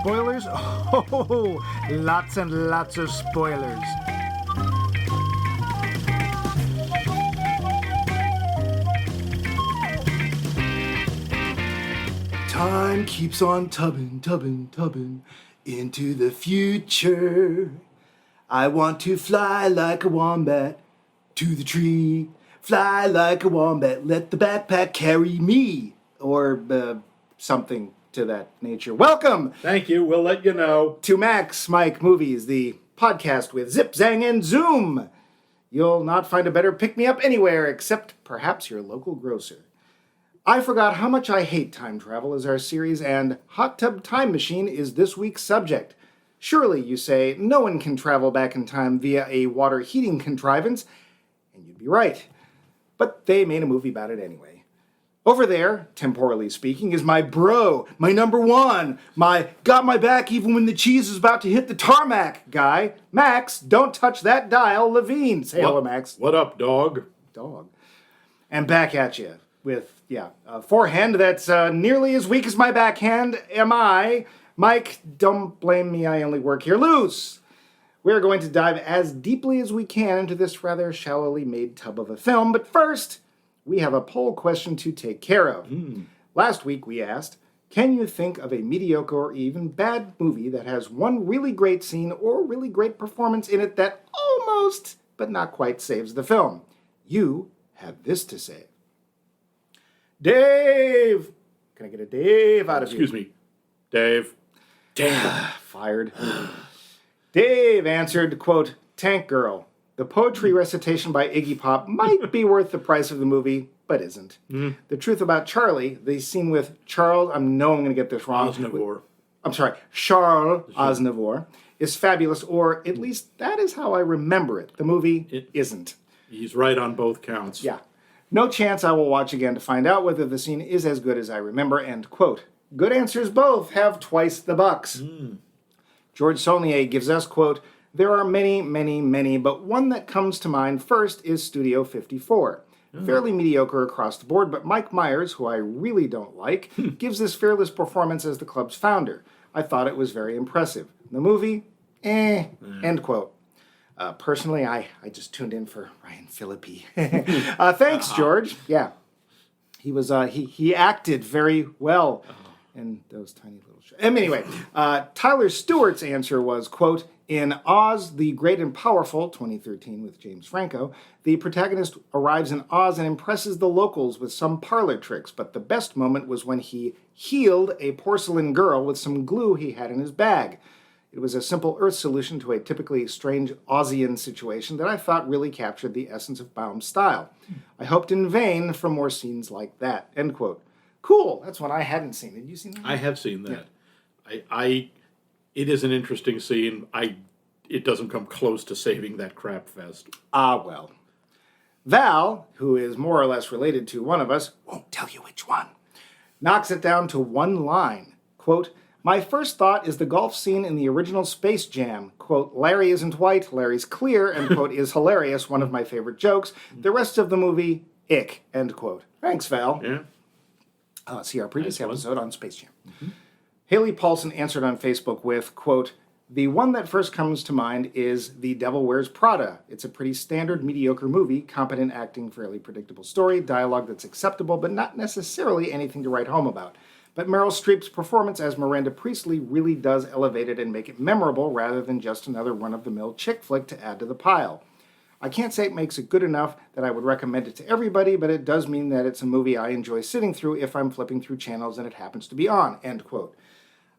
spoilers? Oh, lots and lots of spoilers. Time keeps on tubbing into the future. I want to fly like a wombat to the tree. Fly like a wombat, let the backpack carry me. Or something to that nature. Welcome! Thank you, we'll let you know. To Max Mike Movies, the podcast with Zip, Zang, and Zoom. You'll not find a better pick-me-up anywhere except perhaps your local grocer. I Forgot How Much I Hate Time Travel is our series, and Hot Tub Time Machine is this week's subject. Surely, you say, no one can travel back in time via a water heating contrivance, and you'd be right. But they made a movie about it anyway. Over there, temporally speaking, is my bro, my number one, my got my back even when the cheese is about to hit the tarmac guy. Max, don't touch that dial, Levine. Say hello, Max. What up, dog? Dog. And back at you with, a forehand that's nearly as weak as my backhand. Am I? Mike, don't blame me, I only work here loose. We're going to dive as deeply as we can into this rather shallowly made tub of a film, but first, we have a poll question to take care of. Last week we asked, can you think of a mediocre or even bad movie that has one really great scene or really great performance in it that almost, but not quite, saves the film? You have this to say. Dave! Can I get a Dave out of you? Excuse me, Dave. Damn. Fired. Dave answered, quote, Tank Girl. The poetry recitation by Iggy Pop might be worth the price of the movie, but isn't. The truth about Charlie, the scene with Charles, I'm going to get this wrong. Charles Aznavour, is fabulous, or at least that is how I remember it. The movie isn't. He's right on both counts. Yeah. No chance I will watch again to find out whether the scene is as good as I remember, end quote. Good answers both have twice the bucks. George Saulnier gives us, quote, there are many, but one that comes to mind first is Studio 54. Fairly mediocre across the board, but Mike Myers, who I really don't like, gives this fearless performance as the club's founder. I thought it was very impressive. The movie, end quote. Personally, I just tuned in for Ryan Phillippe. Thanks, George. Yeah. He was, he acted very well in those tiny little shows. Anyway, Tyler Stewart's answer was, quote, in Oz, the Great and Powerful, 2013 with James Franco, the protagonist arrives in Oz and impresses the locals with some parlor tricks, but the best moment was when he healed a porcelain girl with some glue he had in his bag. It was a simple Earth solution to a typically strange Ozian situation that I thought really captured the essence of Baum's style. I hoped in vain for more scenes like that, end quote. Cool, that's one I hadn't seen. Had you seen that? I have seen that. Yeah. It is an interesting scene. It doesn't come close to saving that crap fest. Ah, well. Val, who is more or less related to one of us, won't tell you which one, knocks it down to one line, quote, my first thought is the golf scene in the original Space Jam. Quote, Larry isn't white, Larry's clear, end quote, is hilarious, one of my favorite jokes. The rest of the movie, ick, end quote. Thanks, Val. Yeah. See our previous episode on Space Jam. Haley Paulson answered on Facebook with, quote, the one that first comes to mind is The Devil Wears Prada. It's a pretty standard, mediocre movie, competent acting, fairly predictable story, dialogue that's acceptable, but not necessarily anything to write home about. But Meryl Streep's performance as Miranda Priestley really does elevate it and make it memorable rather than just another run-of-the-mill chick flick to add to the pile. I can't say it makes it good enough that I would recommend it to everybody, but it does mean that it's a movie I enjoy sitting through if I'm flipping through channels and it happens to be on, end quote.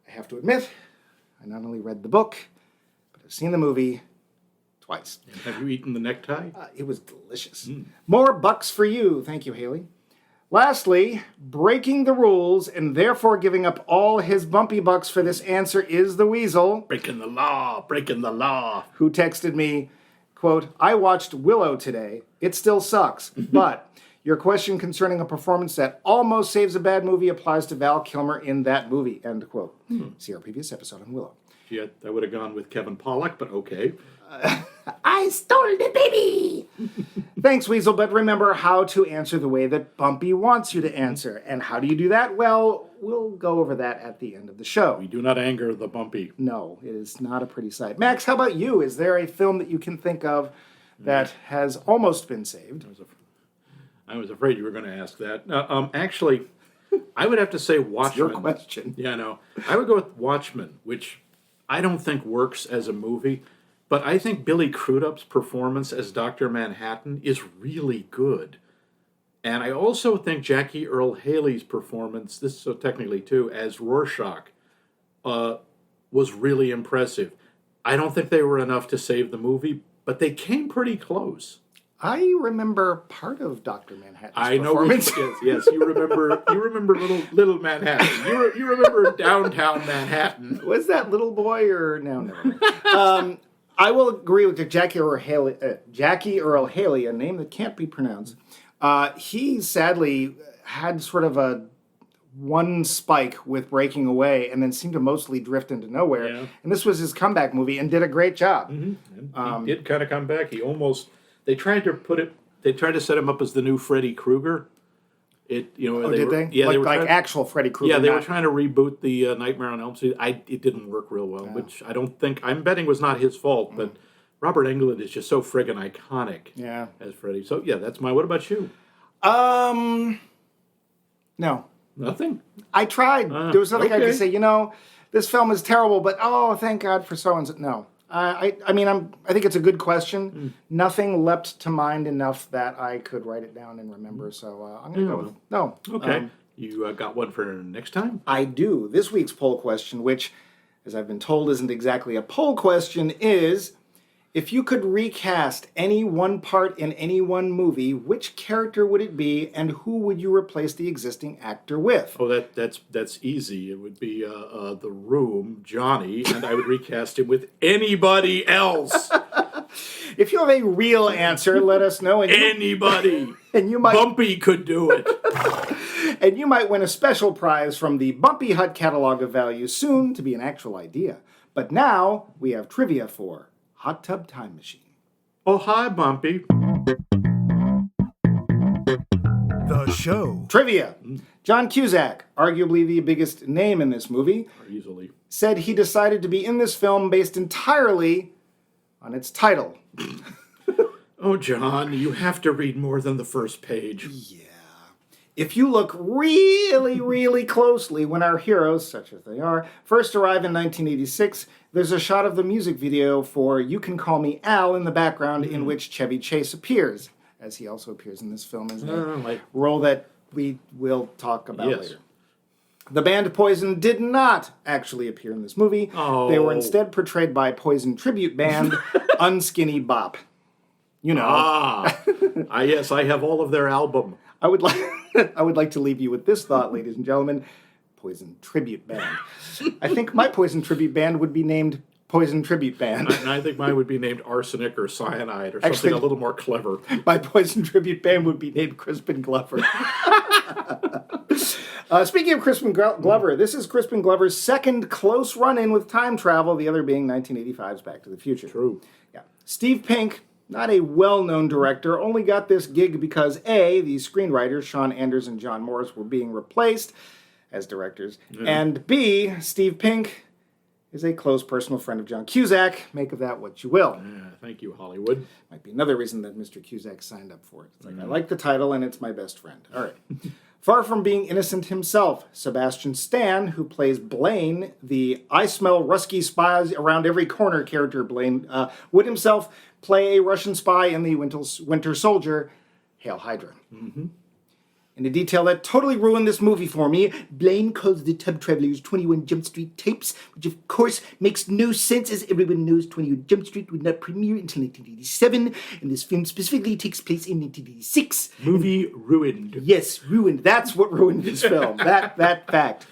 I have to admit, I not only read the book, but I've seen the movie twice. And have you eaten the necktie? It was delicious. More bucks for you. Thank you, Haley. Lastly, breaking the rules and therefore giving up all his bumpy bucks for this answer is the Weasel. Breaking the law. Who texted me, quote, I watched Willow today. It still sucks, but your question concerning a performance that almost saves a bad movie applies to Val Kilmer in that movie, end quote. See our previous episode on Willow. Yeah, I would have gone with Kevin Pollak, but okay. I stole the baby! Thanks, Weasel, but remember how to answer the way that Bumpy wants you to answer. And how do you do that? Well, we'll go over that at the end of the show. We do not anger the bumpy. No, it is not a pretty sight. Max, how about you? Is there a film that you can think of that has almost been saved? I was afraid you were going to ask that. Actually, I would have to say Watchmen. It's your question. Yeah, no. I would go with Watchmen, which I don't think works as a movie, but I think Billy Crudup's performance as Dr. Manhattan is really good. And I also think Jackie Earle Haley's performance, this is so technically too, as Rorschach, was really impressive. I don't think they were enough to save the movie, but they came pretty close. I remember part of Dr. Manhattan's I know. performance. Yes. You remember little Manhattan. You remember downtown Manhattan. Was that little boy or no? Never mind. I will agree with Jackie Earle Haley, a name that can't be pronounced. He sadly had sort of a one spike with Breaking Away and then seemed to mostly drift into nowhere. Yeah. And this was his comeback movie and did a great job. Mm-hmm. He did kind of come back. They tried to set him up as the new Freddy Krueger. Did they? Yeah, actual Freddy Krueger. Yeah, they were trying to reboot the Nightmare on Elm Street. It didn't work real well, which I don't think, I'm betting was not his fault, but Robert Englund is just so friggin' iconic as Freddy. So, yeah, that's what about you? No. Nothing? I tried. There was nothing I could say, this film is terrible, but thank God for so-and-so. No. I think it's a good question. Nothing leapt to mind enough that I could write it down and remember, so I'm going to go with no. Okay. You got one for next time? I do. This week's poll question, which, as I've been told, isn't exactly a poll question, is... if you could recast any one part in any one movie, which character would it be, and who would you replace the existing actor with? Oh, that's easy. It would be The Room, Johnny, and I would recast him with anybody else. If you have a real answer, let us know. Anybody. And you might Bumpy could do it. And you might win a special prize from the Bumpy Hut Catalog of Values, soon to be an actual idea. But now we have trivia for Hot Tub Time Machine. Oh, hi, Bumpy. The show. Trivia. John Cusack, arguably the biggest name in this movie, easily, said he decided to be in this film based entirely on its title. Oh, John, you have to read more than the first page. Yeah. If you look really, really closely when our heroes, such as they are, first arrive in 1986, there's a shot of the music video for You Can Call Me Al in the background in which Chevy Chase appears, as he also appears in this film as a role that we will talk about later. The band Poison did not actually appear in this movie. Oh. They were instead portrayed by Poison tribute band Unskinny Bop. You know. Yes, I have all of their album. I would like to leave you with this thought, ladies and gentlemen. Poison Tribute Band. I think my Poison Tribute Band would be named Poison Tribute Band. And I think mine would be named Arsenic or Cyanide or something a little more clever. My Poison Tribute Band would be named Crispin Glover. Speaking of Crispin Glover, this is Crispin Glover's second close run-in with time travel, the other being 1985's Back to the Future. True. Yeah. Steve Pink, not a well-known director, only got this gig because A, the screenwriters, Sean Anders and John Morris, were being replaced as directors, and B, Steve Pink is a close personal friend of John Cusack. Make of that what you will. Thank you, Hollywood. Might be another reason that Mr. Cusack signed up for it. It's like, I like the title and it's my best friend. All right. Far from being innocent himself, Sebastian Stan, who plays Blaine, the I smell Rusky spies around every corner character Blaine, would himself play a Russian spy in the Winter Soldier, Hail Hydra. Mm-hmm. In a detail that totally ruined this movie for me, Blaine calls the Tub Travelers 21 Jump Street tapes, which of course makes no sense as everyone knows 21 Jump Street would not premiere until 1987, and this film specifically takes place in 1986. Movie ruined. Yes, ruined. That's what ruined this film. that fact.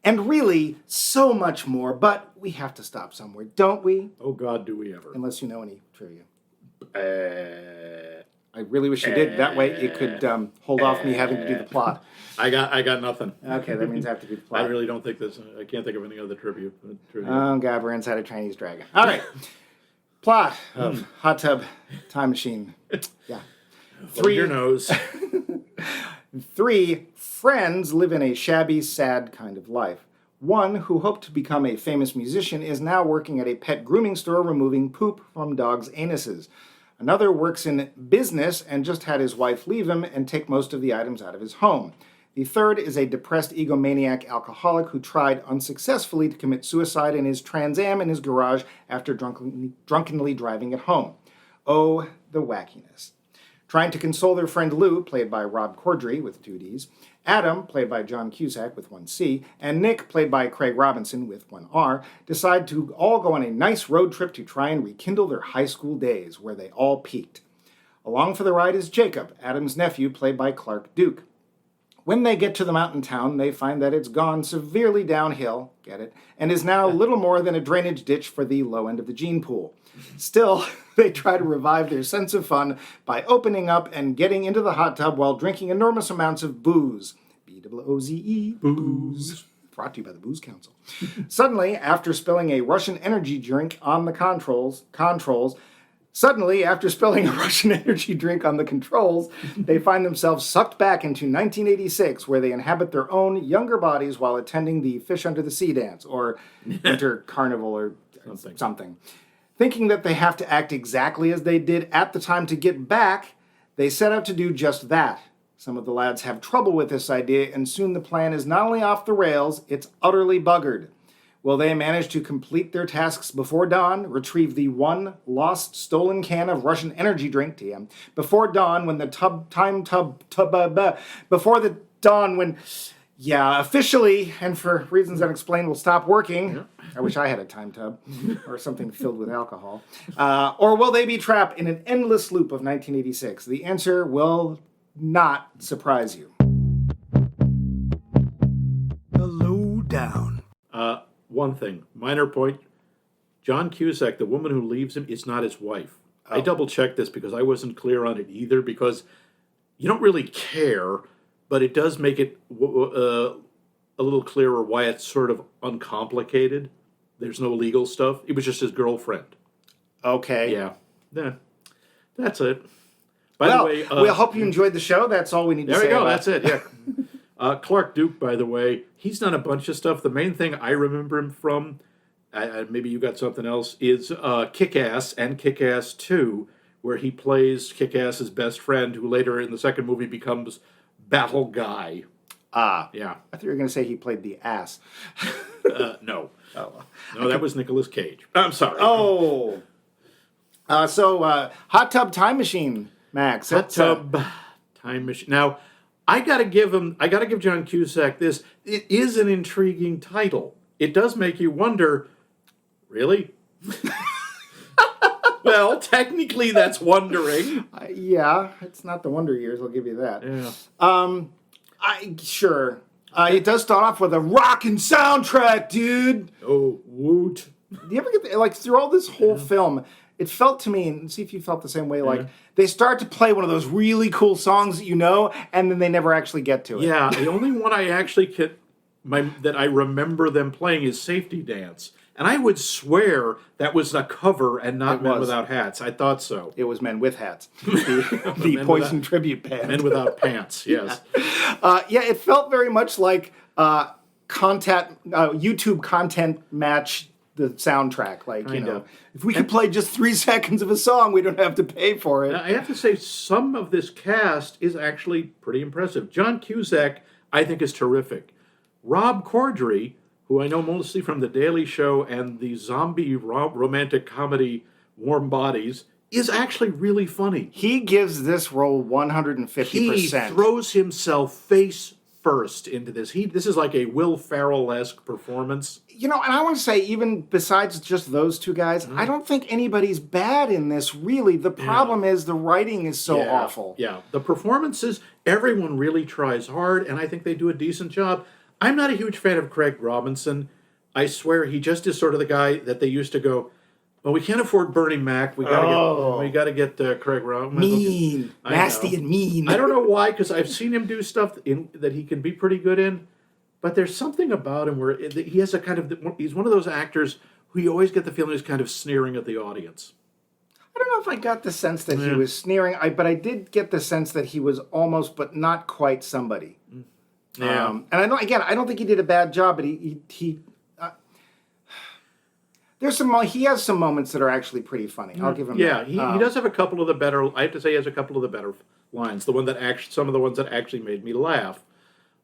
And really, so much more, but we have to stop somewhere, don't we? Oh God, do we ever. Unless you know any trivia. I really wish you did. That way it could hold off me having to do the plot. I got nothing. Okay, that means I have to do the plot. I really don't think this. I can't think of any other trivia. Oh, God, we're inside a Chinese dragon. All right. Plot of Hot Tub Time Machine. Yeah. Through your nose. 3 friends live in a shabby, sad kind of life. One, who hoped to become a famous musician, is now working at a pet grooming store removing poop from dogs' anuses. Another works in business and just had his wife leave him and take most of the items out of his home. The third is a depressed egomaniac alcoholic who tried unsuccessfully to commit suicide in his Trans Am in his garage after drunkenly driving it home. Oh, the wackiness. Trying to console their friend Lou, played by Rob Corddry with 2 Ds, Adam, played by John Cusack with 1 C, and Nick, played by Craig Robinson with 1 R, decide to all go on a nice road trip to try and rekindle their high school days, where they all peaked. Along for the ride is Jacob, Adam's nephew, played by Clark Duke. When they get to the mountain town, they find that it's gone severely downhill, get it, and is now little more than a drainage ditch for the low end of the gene pool. Still, they try to revive their sense of fun by opening up and getting into the hot tub while drinking enormous amounts of booze. B-O-O-Z-E, booze. Brought to you by the Booze Council. Suddenly, after spilling a Russian energy drink on the controls, they find themselves sucked back into 1986, where they inhabit their own younger bodies while attending the Fish Under the Sea dance, or Winter Carnival, or something. Thinking that they have to act exactly as they did at the time to get back, they set out to do just that. Some of the lads have trouble with this idea, and soon the plan is not only off the rails, it's utterly buggered. Will they manage to complete their tasks before dawn, retrieve the one lost stolen can of Russian energy drink, TM, before dawn when officially, and for reasons unexplained, will stop working. Yeah. I wish I had a time tub or something filled with alcohol. Or will they be trapped in an endless loop of 1986? The answer will not surprise you. The lowdown. One thing, minor point. John Cusack, the woman who leaves him, is not his wife. Oh. I double-checked this because I wasn't clear on it either, because you don't really care, but it does make it a little clearer why it's sort of uncomplicated. There's no legal stuff. It was just his girlfriend. Okay. Yeah. That's it. By the way, we hope you enjoyed the show. That's all we need to say. There we go. That's it. Yeah. Clark Duke, by the way, he's done a bunch of stuff. The main thing I remember him from, maybe you got something else, is Kick-Ass and Kick-Ass 2, where he plays Kick-Ass's best friend, who later in the second movie becomes Battle Guy. Yeah. I thought you were going to say he played the ass. No. Oh. No, that was Nicolas Cage. I'm sorry. Oh. Hot Tub Time Machine, Max. Hot Tub Time Machine. Now, I gotta give John Cusack this. It is an intriguing title. It does make you wonder, really? Well, technically that's wondering. Yeah, it's not the Wonder Years, I'll give you that. Yeah. Sure. It does start off with a rockin' soundtrack, dude. Oh, woot. Do you ever get, through all this whole film, it felt to me, and see if you felt the same way, they start to play one of those really cool songs that you know, and then they never actually get to it. Yeah, the only one I actually that I remember them playing is Safety Dance. And I would swear that was a cover and not Men Without Hats. I thought so. It was Men with Hats. The Poison tribute band. Men Without Pants, yes. It felt very much like YouTube content match the soundtrack. If we could play just 3 seconds of a song, we don't have to pay for it. Now, I have to say, some of this cast is actually pretty impressive. John Cusack, I think, is terrific. Rob Corddry, who I know mostly from The Daily Show and the zombie romantic comedy Warm Bodies, is actually really funny. He gives this role 150%. He throws himself face first into this. This is like a Will Ferrell-esque performance. And I want to say, even besides just those two guys, I don't think anybody's bad in this, really. The problem is the writing is so awful. Yeah, the performances, everyone really tries hard, and I think they do a decent job. I'm not a huge fan of Craig Robinson. I swear he just is sort of the guy that they used to go, well, we can't afford Bernie Mac. We got to get Craig Robinson. Mean, nasty and mean. I don't know why, because I've seen him do stuff that he can be pretty good in, but there's something about him where he has he's one of those actors who you always get the feeling is kind of sneering at the audience. I don't know if I got the sense that he was sneering, but I did get the sense that he was almost, but not quite somebody. Yeah. And I don't think he did a bad job, but he has some moments that are actually pretty funny. I'll give him that. He does have a couple of the better. I have to say, he has a couple of the better lines. Some of the ones that actually made me laugh.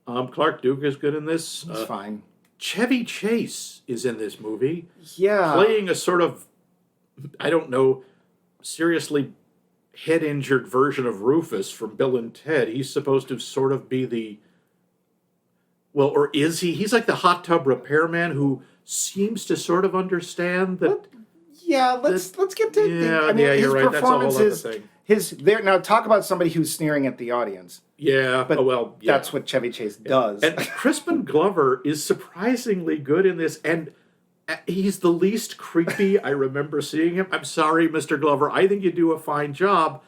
Clark Duke is good in this. It's fine. Chevy Chase is in this movie. Yeah. Playing a sort of, I don't know, seriously head-injured version of Rufus from Bill and Ted. He's supposed to sort of be the, well, or is he? He's like the hot tub repairman who seems to sort of understand that. Let's get to. His you're right. That's a whole other thing. Now talk about somebody who's sneering at the audience. Yeah, but that's what Chevy Chase does. And Crispin Glover is surprisingly good in this, and he's the least creepy I remember seeing him. I'm sorry, Mr. Glover. I think you do a fine job,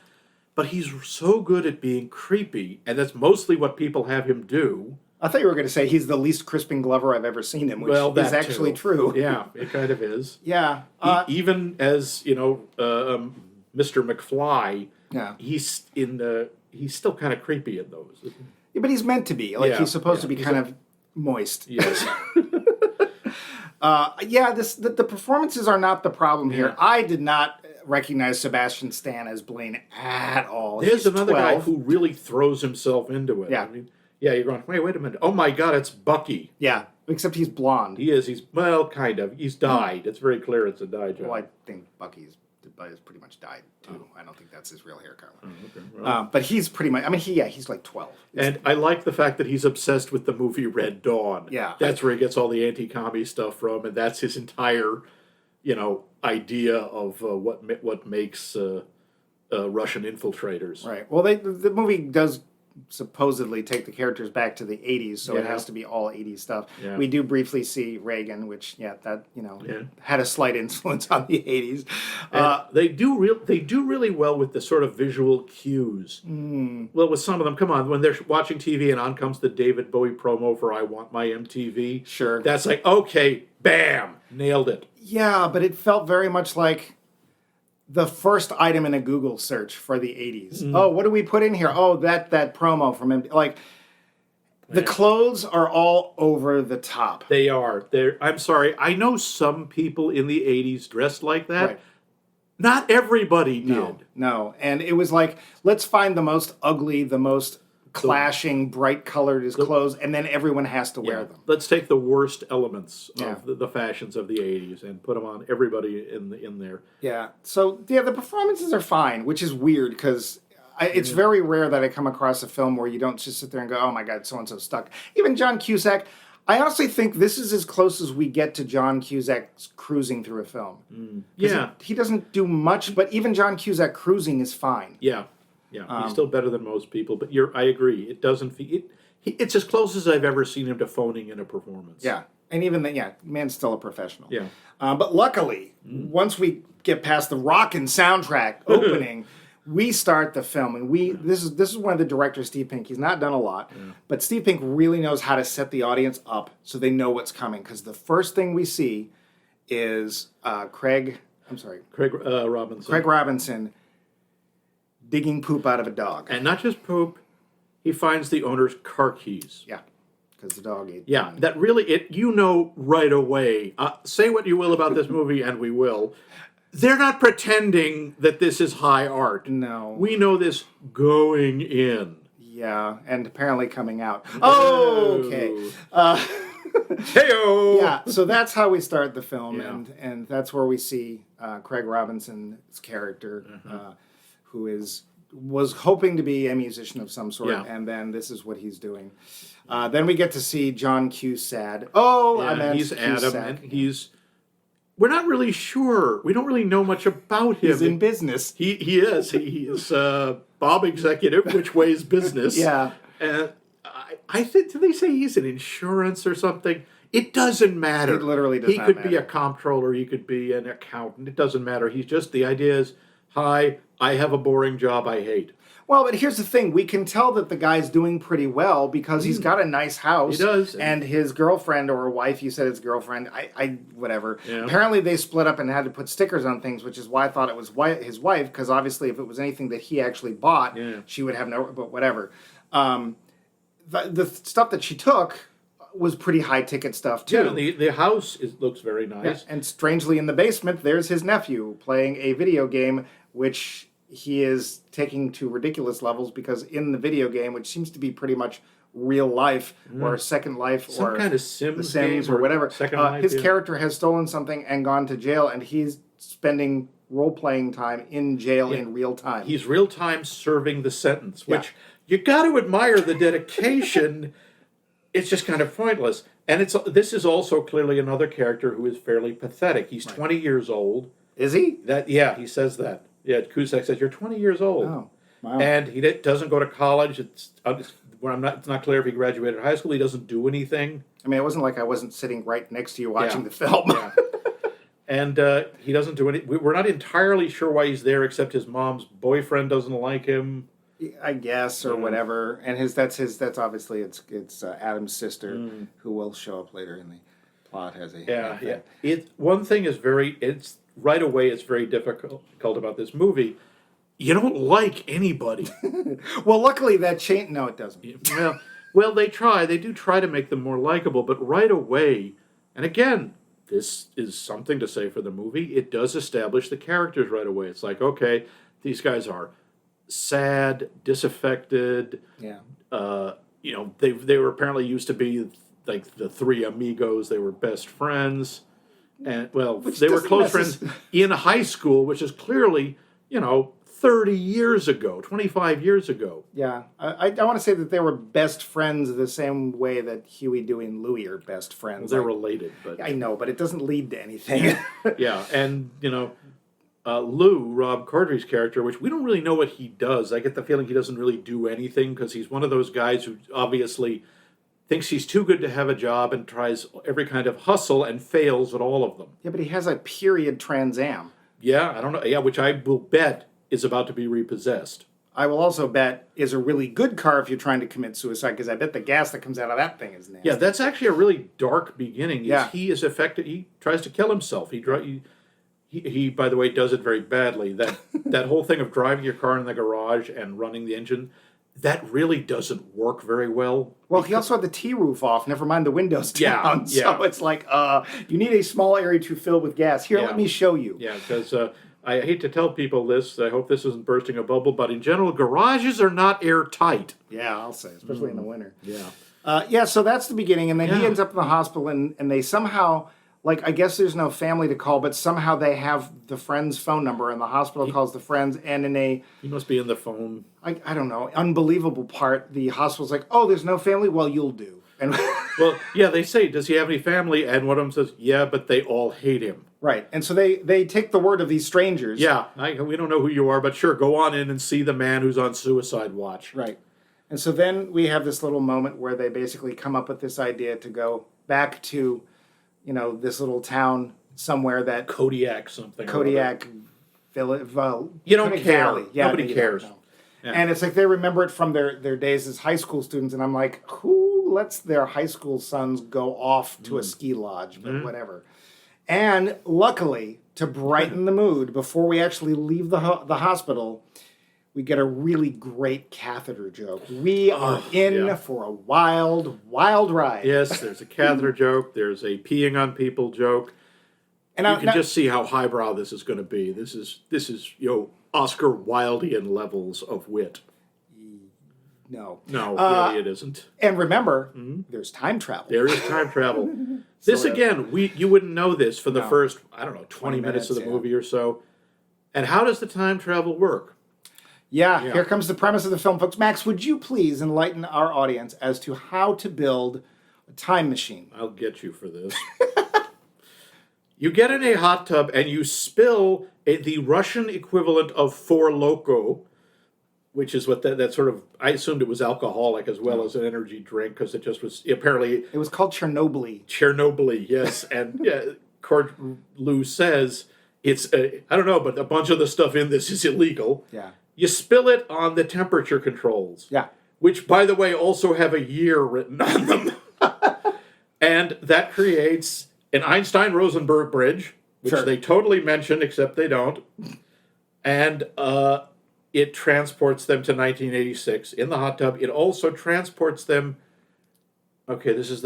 but he's so good at being creepy, and that's mostly what people have him do. I thought you were going to say he's the least Crispin Glover I've ever seen him, which is actually true. Yeah, it kind of is. Yeah. Even as, Mr. McFly, he's still kind of creepy in those. Yeah, but he's meant to be. He's supposed to be kind of moist. Yes. The performances are not the problem here. I did not recognize Sebastian Stan as Blaine at all. There's another guy who really throws himself into it. Yeah. You're going, wait a minute. Oh my God, it's Bucky. Yeah, except he's blonde. He is. Kind of. He's dyed. It's very clear it's a dye job. Well, I think Bucky's pretty much dyed too. I don't think that's his real hair color. Okay. Well. But he's pretty much. He's like 12. And I like the fact that he's obsessed with the movie Red Dawn. Yeah, that's where he gets all the anti-commie stuff from, and that's his entire, idea of what makes Russian infiltrators. Right. Well, the movie does supposedly take the characters back to the 80s, so it has to be all 80s stuff. Yeah. We do briefly see Reagan, which had a slight influence on the 80s. They do really well with the sort of visual cues. Well, with some of them, come on, when they're watching TV and on comes the David Bowie promo for I Want My MTV. Sure. That's like, okay, bam, nailed it. Yeah, but it felt very much like the first item in a Google search for the 80s. Oh, what do we put in here? Oh, that promo from him. The clothes are all over the top. They are. I'm sorry. I know some people in the 80s dressed like that. Right. Not everybody did. No. And it was like, let's find the most ugly, the most clashing, bright colored his clothes, and then everyone has to wear them. Let's take the worst elements of the fashions of the 80s and put them on everybody in there. Yeah. So, the performances are fine, which is weird because it's very rare that I come across a film where you don't just sit there and go, oh my God, so-and-so stuck. Even John Cusack, I honestly think this is as close as we get to John Cusack cruising through a film. Yeah. He doesn't do much, but even John Cusack cruising is fine. Yeah. Yeah, he's still better than most people, but I agree. It doesn't feel it's as close as I've ever seen him to phoning in a performance. Yeah, and even then, man's still a professional. Yeah, but luckily, once we get past the rockin' soundtrack opening, we start the film, and this is one of the directors, Steve Pink. He's not done a lot, but Steve Pink really knows how to set the audience up so they know what's coming. Because the first thing we see is Craig Robinson. Craig Robinson digging poop out of a dog. And not just poop, he finds the owner's car keys. Yeah, because the dog ate them. That really, right away, say what you will about this movie, and we will, they're not pretending that this is high art. No. We know this going in. Yeah, and apparently coming out. Oh, okay. Hey-o! Yeah, so that's how we start the film, and that's where we see Craig Robinson's character, who was hoping to be a musician of some sort, and then this is what he's doing. Then we get to see John Cusack. He's Adam, and we're not really sure. We don't really know much about him. He's in business. He is. He is Bob Executive, which way is business. Yeah. And I think, did they say he's in insurance or something? It doesn't matter. It literally does not matter. He could be a comptroller. He could be an accountant. It doesn't matter. The idea is, hi, I have a boring job I hate. Well, but here's the thing. We can tell that the guy's doing pretty well because he's got a nice house. He does. And his girlfriend or wife, you said it's girlfriend, whatever. Yeah. Apparently they split up and had to put stickers on things, which is why I thought it was his wife, because obviously if it was anything that he actually bought, she would have no, but whatever. The stuff that she took was pretty high-ticket stuff, too. Yeah, the house looks very nice. Yeah. And strangely, in the basement, there's his nephew playing a video game, which he is taking to ridiculous levels because in the video game, which seems to be pretty much real life or Second Life Some or kind of Sims The Sims game or whatever, Second Life, his character has stolen something and gone to jail, and he's spending role-playing time in jail in real time. He's real-time serving the sentence, which you got to admire the dedication. It's just kind of pointless. And this is also clearly another character who is fairly pathetic. He's 20 years old. Is he? He says that. Yeah, Cusack says, you're 20 years old. Oh, wow. And he doesn't go to college. It's not clear if he graduated high school. He doesn't do anything. I mean, it wasn't like I wasn't sitting right next to you watching the film. Yeah. And he doesn't do any. We're not entirely sure why he's there, except his mom's boyfriend doesn't like him. I guess, or whatever. And that's obviously it's Adam's sister who will show up later in the plot as a One thing is right away it's very difficult about this movie. You don't like anybody. Well, luckily that changed. No, it doesn't. Well, they do try to make them more likable, but right away, and again, this is something to say for the movie, it does establish the characters right away. It's like, okay, these guys are sad, disaffected. Yeah. They were apparently used to be like the three amigos. They were best friends. And, they were close friends in high school, which is clearly, 30 years ago, 25 years ago. Yeah. I want to say that they were best friends the same way that Huey, Dewey, and Louie are best friends. They're related. But I know, but it doesn't lead to anything. Yeah, and, Lou, Rob Corddry's character, which we don't really know what he does. I get the feeling he doesn't really do anything because he's one of those guys who obviously thinks he's too good to have a job and tries every kind of hustle and fails at all of them. Yeah, but he has a period Trans Am. Yeah, I don't know. Yeah, which I will bet is about to be repossessed. I will also bet is a really good car if you're trying to commit suicide, because I bet the gas that comes out of that thing is nasty. Yeah, that's actually a really dark beginning. Yeah. He is affected. He tries to kill himself. He, by the way, does it very badly. That whole thing of driving your car in the garage and running the engine, that really doesn't work very well. Well, he also had the T-roof off, never mind the windows down. Yeah. So it's like, you need a small area to fill with gas. Here, let me show you. Yeah, because I hate to tell people this. I hope this isn't bursting a bubble, but in general, garages are not airtight. Yeah, I'll say, especially in the winter. Yeah. So that's the beginning, and then he ends up in the hospital, and they somehow... Like, I guess there's no family to call, but somehow they have the friend's phone number, and the hospital calls the friends, and in a... He must be in the phone. I don't know, unbelievable part, the hospital's like, oh, there's no family? Well, you'll do. And Well, yeah, they say, does he have any family? And one of them says, yeah, but they all hate him. Right, and so they take the word of these strangers. Yeah, we don't know who you are, but sure, go on in and see the man who's on suicide watch. Right. And so then we have this little moment where they basically come up with this idea to go back to... this little town somewhere that... Kodiak something. Kodiak Village. You don't care. Valley. Yeah, Nobody cares. Yeah. And it's like they remember it from their days as high school students, and I'm like, who lets their high school sons go off to a ski lodge? But whatever. And luckily, to brighten the mood, before we actually leave the hospital... We get a really great catheter joke. We are in for a wild, wild ride. Yes, there's a catheter joke. There's a peeing on people joke. And you can just see how highbrow this is going to be. This is Oscar Wildean levels of wit. No, really it isn't. And remember, there's time travel. There is time travel. This again, you wouldn't know this for the first 20 minutes of the movie or so. And how does the time travel work? Yeah, here comes the premise of the film, folks. Max, would you please enlighten our audience as to how to build a time machine? I'll get you for this. You get in a hot tub and you spill the Russian equivalent of Four Loko, which is what that sort of, I assumed it was alcoholic as well as an energy drink, because it just was, apparently... It was called Chernobyl. Chernobyl, yes. And Lou says... It's I don't know, but a bunch of the stuff in this is illegal. Yeah. You spill it on the temperature controls. Yeah. Which, by the way, also have a year written on them. And that creates an Einstein-Rosenberg bridge, which Sure. they totally mention, except they don't. And it transports them to 1986 in the hot tub. It also transports them. Okay, this is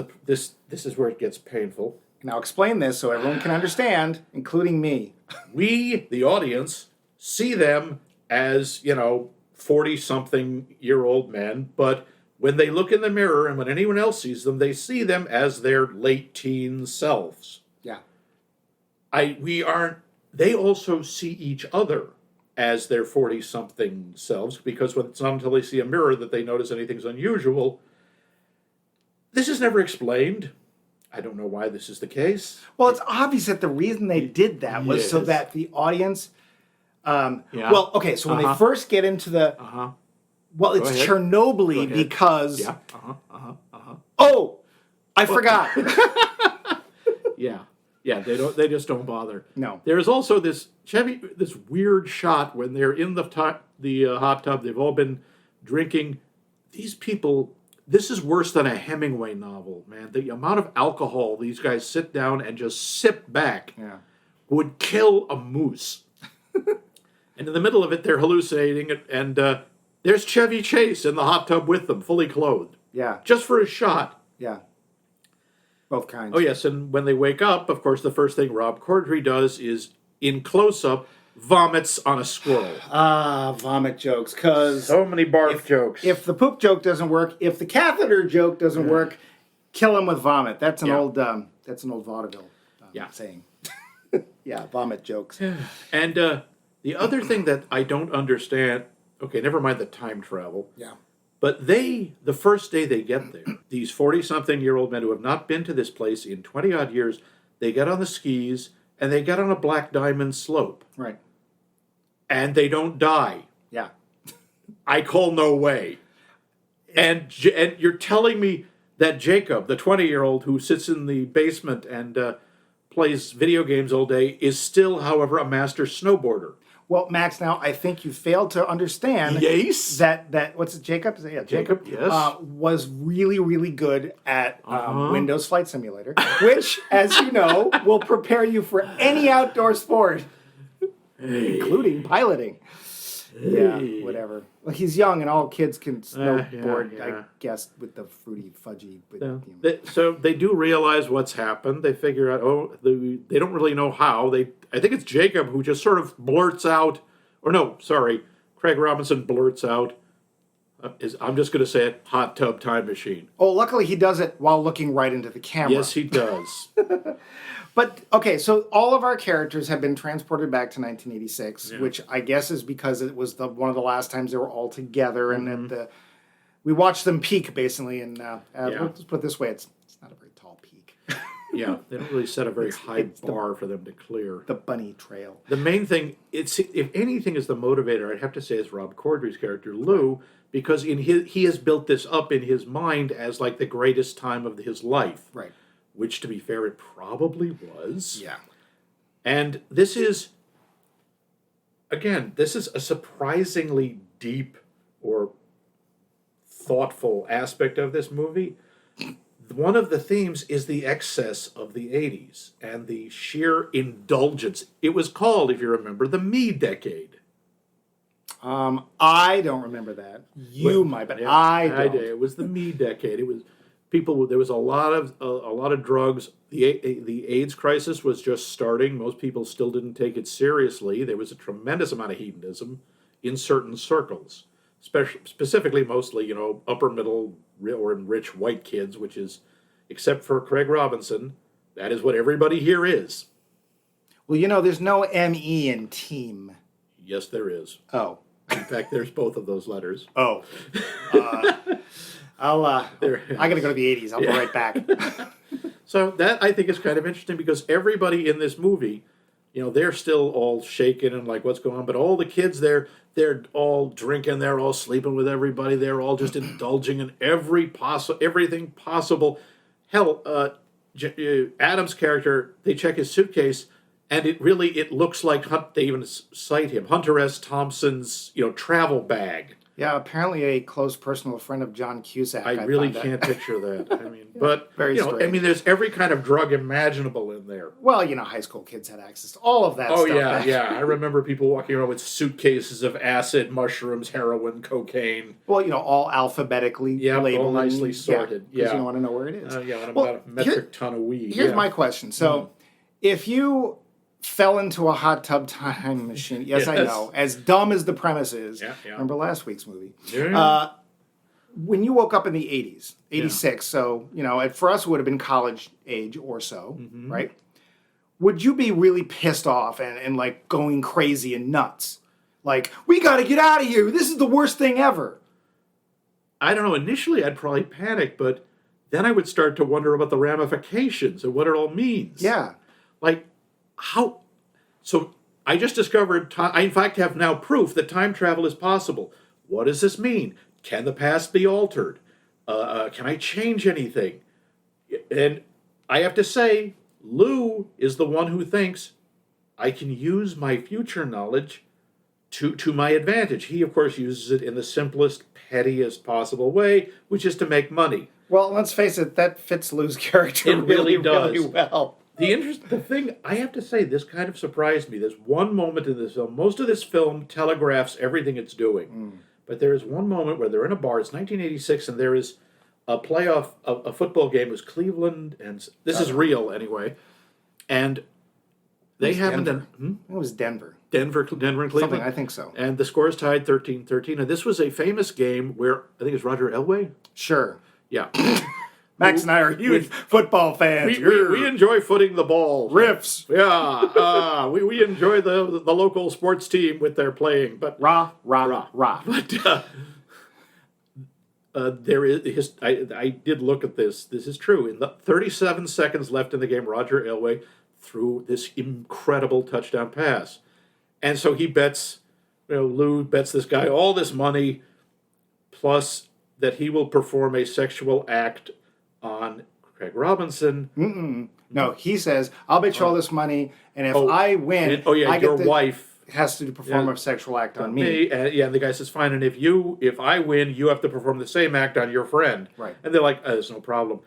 where it gets painful. Now explain this so everyone can understand, including me. We, the audience, see them as 40-something-year-old men, but when they look in the mirror and when anyone else sees them, they see them as their late teen selves. Yeah. They also see each other as their 40-something selves, because it's not until they see a mirror that they notice anything's unusual. This is never explained. I don't know why this is the case. Well, it's obvious that the reason they did that was so Yes. that the audience. Yeah. Well, okay, so when they first get into the. Well, it's ahead. Chernobyl ahead. because. Yeah. Oh, I forgot. Yeah. Yeah, they just don't bother. No. There's also this weird shot when they're in the hot tub. They've all been drinking. These people, this is worse than a Hemingway novel, man. The amount of alcohol these guys sit down and just sip back Yeah. would kill a moose. And in the middle of it, they're hallucinating, and there's Chevy Chase in the hot tub with them, fully clothed, Yeah. just for a shot. Yeah. Both kinds. Oh, yes, and when they wake up, of course, the first thing Rob Corddry does is, in close-up, vomits on a squirrel. Vomit jokes. Because So many barf jokes. if the poop joke doesn't work, if the catheter joke doesn't work, kill him with vomit. That's an old vaudeville saying. Yeah, vomit jokes. And the other thing that I don't understand, okay, never mind the time travel, Yeah. but the first day they get there, these 40-something-year-old men who have not been to this place in 20-odd years, they get on the skis, and they get on a black diamond slope, Right. and they don't die. Yeah. I call no way. And you're telling me that Jacob, the 20-year-old who sits in the basement and plays video games all day, is still, however, a master snowboarder. Well, Max, now I think you failed to understand Yes. that what's it, Jacob? Yeah, Jacob, yes. Was really, really good at Windows Flight Simulator, which, as you know, will prepare you for any outdoor sport, including piloting. Yeah, whatever. Well, he's young, and all kids can snowboard, yeah. I guess, with the fruity, fudgy. But, So they do realize what's happened. They figure out, they don't really know how. I think it's Jacob who just sort of blurts out, Craig Robinson blurts out, I'm just going to say it, hot tub time machine. Oh, luckily he does it while looking right into the camera. Yes, he does. But, okay, so all of our characters have been transported back to 1986, which I guess is because it was one of the last times they were all together, and we watched them peak, basically, and let's put it this way, it's not a very tall peak. Yeah, they don't really set a very high bar for them to clear. The bunny trail. The main thing, if anything is the motivator, I'd have to say is Rob Corddry's character, Lou, because he has built this up in his mind as like the greatest time of his life. Right. Which, to be fair, it probably was. Yeah. And this is a surprisingly deep or thoughtful aspect of this movie. One of the themes is the excess of the 80s and the sheer indulgence. It was called, if you remember, the Me Decade. I don't remember that. You might, but I don't. I did. It was the Me Decade. It was people. There was a lot of drugs. The AIDS crisis was just starting. Most people still didn't take it seriously. There was a tremendous amount of hedonism in certain circles, specifically mostly upper middle or rich white kids, which is, except for Craig Robinson, that is what everybody here is. Well, there's no M-E in team. Yes, there is. Oh. In fact, there's both of those letters. Oh. I got to go to the 80s. I'll be right back. So that, I think, is kind of interesting because everybody in this movie, they're still all shaken and like, what's going on? But all the kids there, they're all drinking. They're all sleeping with everybody. They're all just indulging in everything possible. Hell, Adam's character, they check his suitcase, And it looks like they even cite him, Hunter S. Thompson's, travel bag. Yeah, apparently a close personal friend of John Cusack. I really can't picture that. I mean, but Very strange. there's every kind of drug imaginable in there. Well, high school kids had access to all of that stuff. Oh yeah. I remember people walking around with suitcases of acid, mushrooms, heroin, cocaine. Well, all alphabetically labeled. All nicely sorted. Because you want to know where it is. And about a metric ton of weed. Here's my question. So, if you fell into a hot tub time machine. Yes, I know. As dumb as the premise is. Yeah. Remember last week's movie? Yeah. When you woke up in the 80s, 86, so, for us it would have been college age or so, right? Would you be really pissed off and like going crazy and nuts? Like, we got to get out of here. This is the worst thing ever. I don't know. Initially, I'd probably panic, but then I would start to wonder about the ramifications and what it all means. Yeah. Like, how? So I just discovered, I in fact have now proof that time travel is possible. What does this mean? Can the past be altered? Can I change anything? And I have to say, Lou is the one who thinks I can use my future knowledge to my advantage. He, of course, uses it in the simplest, pettiest possible way, which is to make money. Well, let's face it, that fits Lou's character It really does. really well. The thing, I have to say, this kind of surprised me. There's one moment in this film. Most of this film telegraphs everything it's doing. But there is one moment where they're in a bar. It's 1986, and there is a playoff, a football game. It was Cleveland, and this is real anyway. And they happened to... It was Denver. Denver and Cleveland. Something, I think so. And the score is tied 13-13. And this was a famous game where, I think it's Roger Elway? Sure. Yeah. Max and I are huge football fans. We enjoy footing the ball. Riffs. Yeah. We enjoy the local sports team with their playing. But Rah. But there is I did look at this. This is true. In the 37 seconds left in the game, Roger Elway threw this incredible touchdown pass. And so he bets, Lou bets this guy all this money, plus that he will perform a sexual act on Craig Robinson. No, he says, I'll bet you all this money, and if I win, I your get wife has to perform a sexual act on me. And the guy says, fine, and if I win, you have to perform the same act on your friend. Right. And they're like, there's no problem.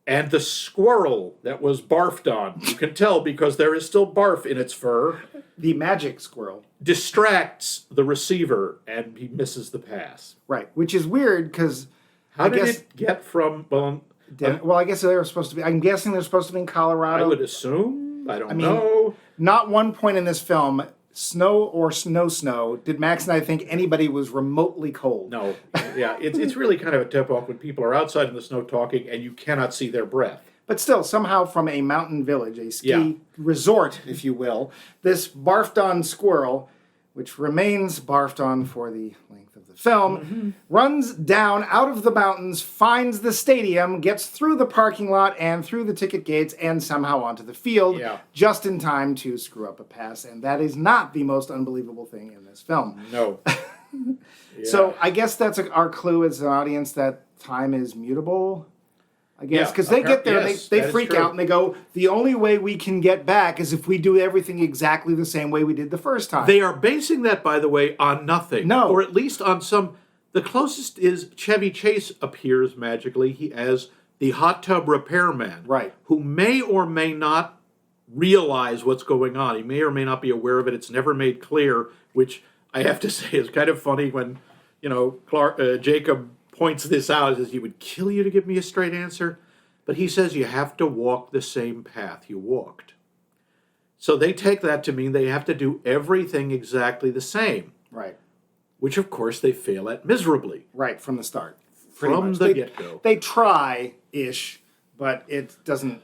And the squirrel that was barfed on, you can tell because there is still barf in its fur, The magic squirrel. distracts the receiver, and he misses the pass. Right, which is weird because How did it get from, I guess they were supposed to be, I'm guessing they're supposed to be in Colorado. I would assume, I don't know. Not one point in this film, snow or snow, did Max and I think anybody was remotely cold. No, yeah, it's really kind of a tip-off when people are outside in the snow talking and you cannot see their breath. But still, somehow from a mountain village, a ski resort, if you will, this barfed-on squirrel, which remains barfed on for the length of the film, runs down out of the mountains, finds the stadium, gets through the parking lot and through the ticket gates and somehow onto the field, just in time to screw up a pass. And that is not the most unbelievable thing in this film. No. So I guess that's our clue as an audience that time is mutable. I guess, because they get there, they freak out, and they go, the only way we can get back is if we do everything exactly the same way we did the first time. They are basing that, by the way, on nothing. No. Or at least on some... The closest is Chevy Chase appears magically as the hot tub repairman. Right. Who may or may not realize what's going on. He may or may not be aware of it. It's never made clear, which I have to say is kind of funny when, Jacob points this out, says he would kill you to give me a straight answer, but he says you have to walk the same path you walked. So they take that to mean they have to do everything exactly the same. Right. Which, of course, they fail at miserably. Right, from the start. From the get-go. They try-ish, but it doesn't,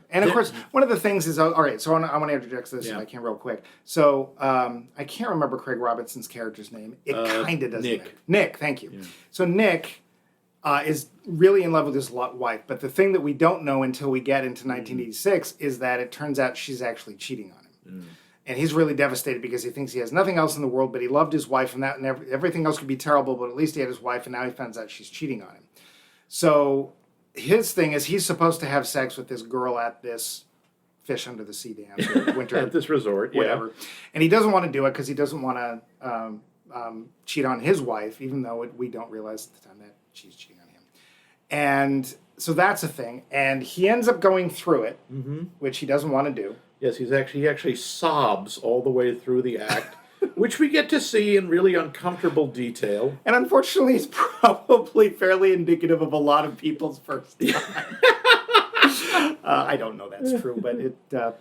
And, of course, one of the things is, all right, so I want to interject this if I can real quick. So, I can't remember Craig Robinson's character's name. It kind of doesn't Nick. matter. Nick, thank you. Yeah. So Nick is really in love with his wife, but the thing that we don't know until we get into 1986 is that it turns out she's actually cheating on him. And he's really devastated because he thinks he has nothing else in the world, but he loved his wife, and everything else could be terrible, but at least he had his wife, and now he finds out she's cheating on him. So his thing is he's supposed to have sex with this girl at this fish under the sea dance or winter At this resort, whatever. yeah. And he doesn't want to do it because he doesn't want to cheat on his wife, even though we don't realize at the time that she's cheating on him. And so that's a thing. And he ends up going through it, which he doesn't want to do. Yes, he actually sobs all the way through the act, which we get to see in really uncomfortable detail. And unfortunately, it's probably fairly indicative of a lot of people's first time. I don't know that's true, but it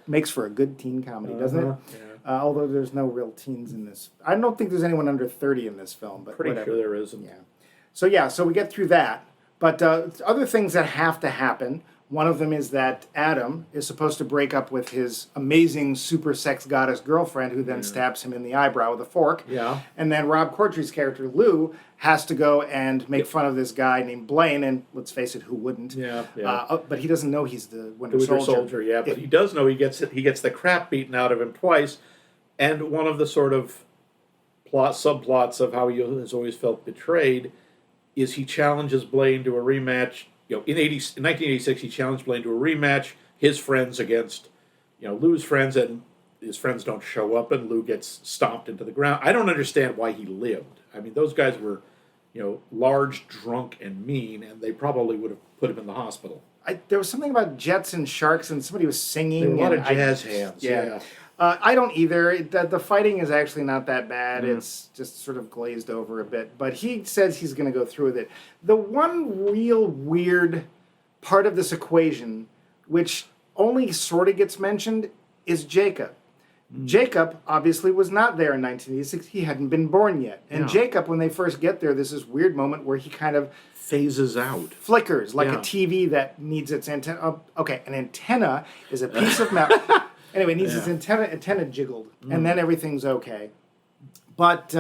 makes for a good teen comedy, doesn't it? Yeah. Although there's no real teens in this. I don't think there's anyone under 30 in this film, but Pretty whatever. sure there isn't. Yeah. So we get through that. But other things that have to happen, one of them is that Adam is supposed to break up with his amazing super sex goddess girlfriend, who then stabs him in the eyebrow with a fork. Yeah. And then Rob Corddry's character, Lou, has to go and make fun of this guy named Blaine, and let's face it, who wouldn't? Yeah. But he doesn't know he's the Winter The Winter Soldier. Soldier, yeah. But he does know he gets the crap beaten out of him twice. And one of the sort of subplots of how he has always felt betrayed is he challenges Blaine to a rematch. In 1986, he challenged Blaine to a rematch. His friends against, Lou's friends, and his friends don't show up, and Lou gets stomped into the ground. I don't understand why he lived. I mean, those guys were, large, drunk, and mean, and they probably would have put him in the hospital. There was something about jets and sharks, and somebody was singing. There were a lot of and jazz hands. Yeah. I don't either. The fighting is actually not that bad. It's just sort of glazed over a bit. But he says he's going to go through with it. The one real weird part of this equation, which only sort of gets mentioned, is Jacob. Jacob obviously was not there in 1986. He hadn't been born yet. And Jacob, when they first get there, there's this weird moment where he kind of phases out. Flickers like a TV that needs its antenna. Oh, okay, an antenna is a piece of metal. Anyway, needs his antenna jiggled, and then everything's okay. But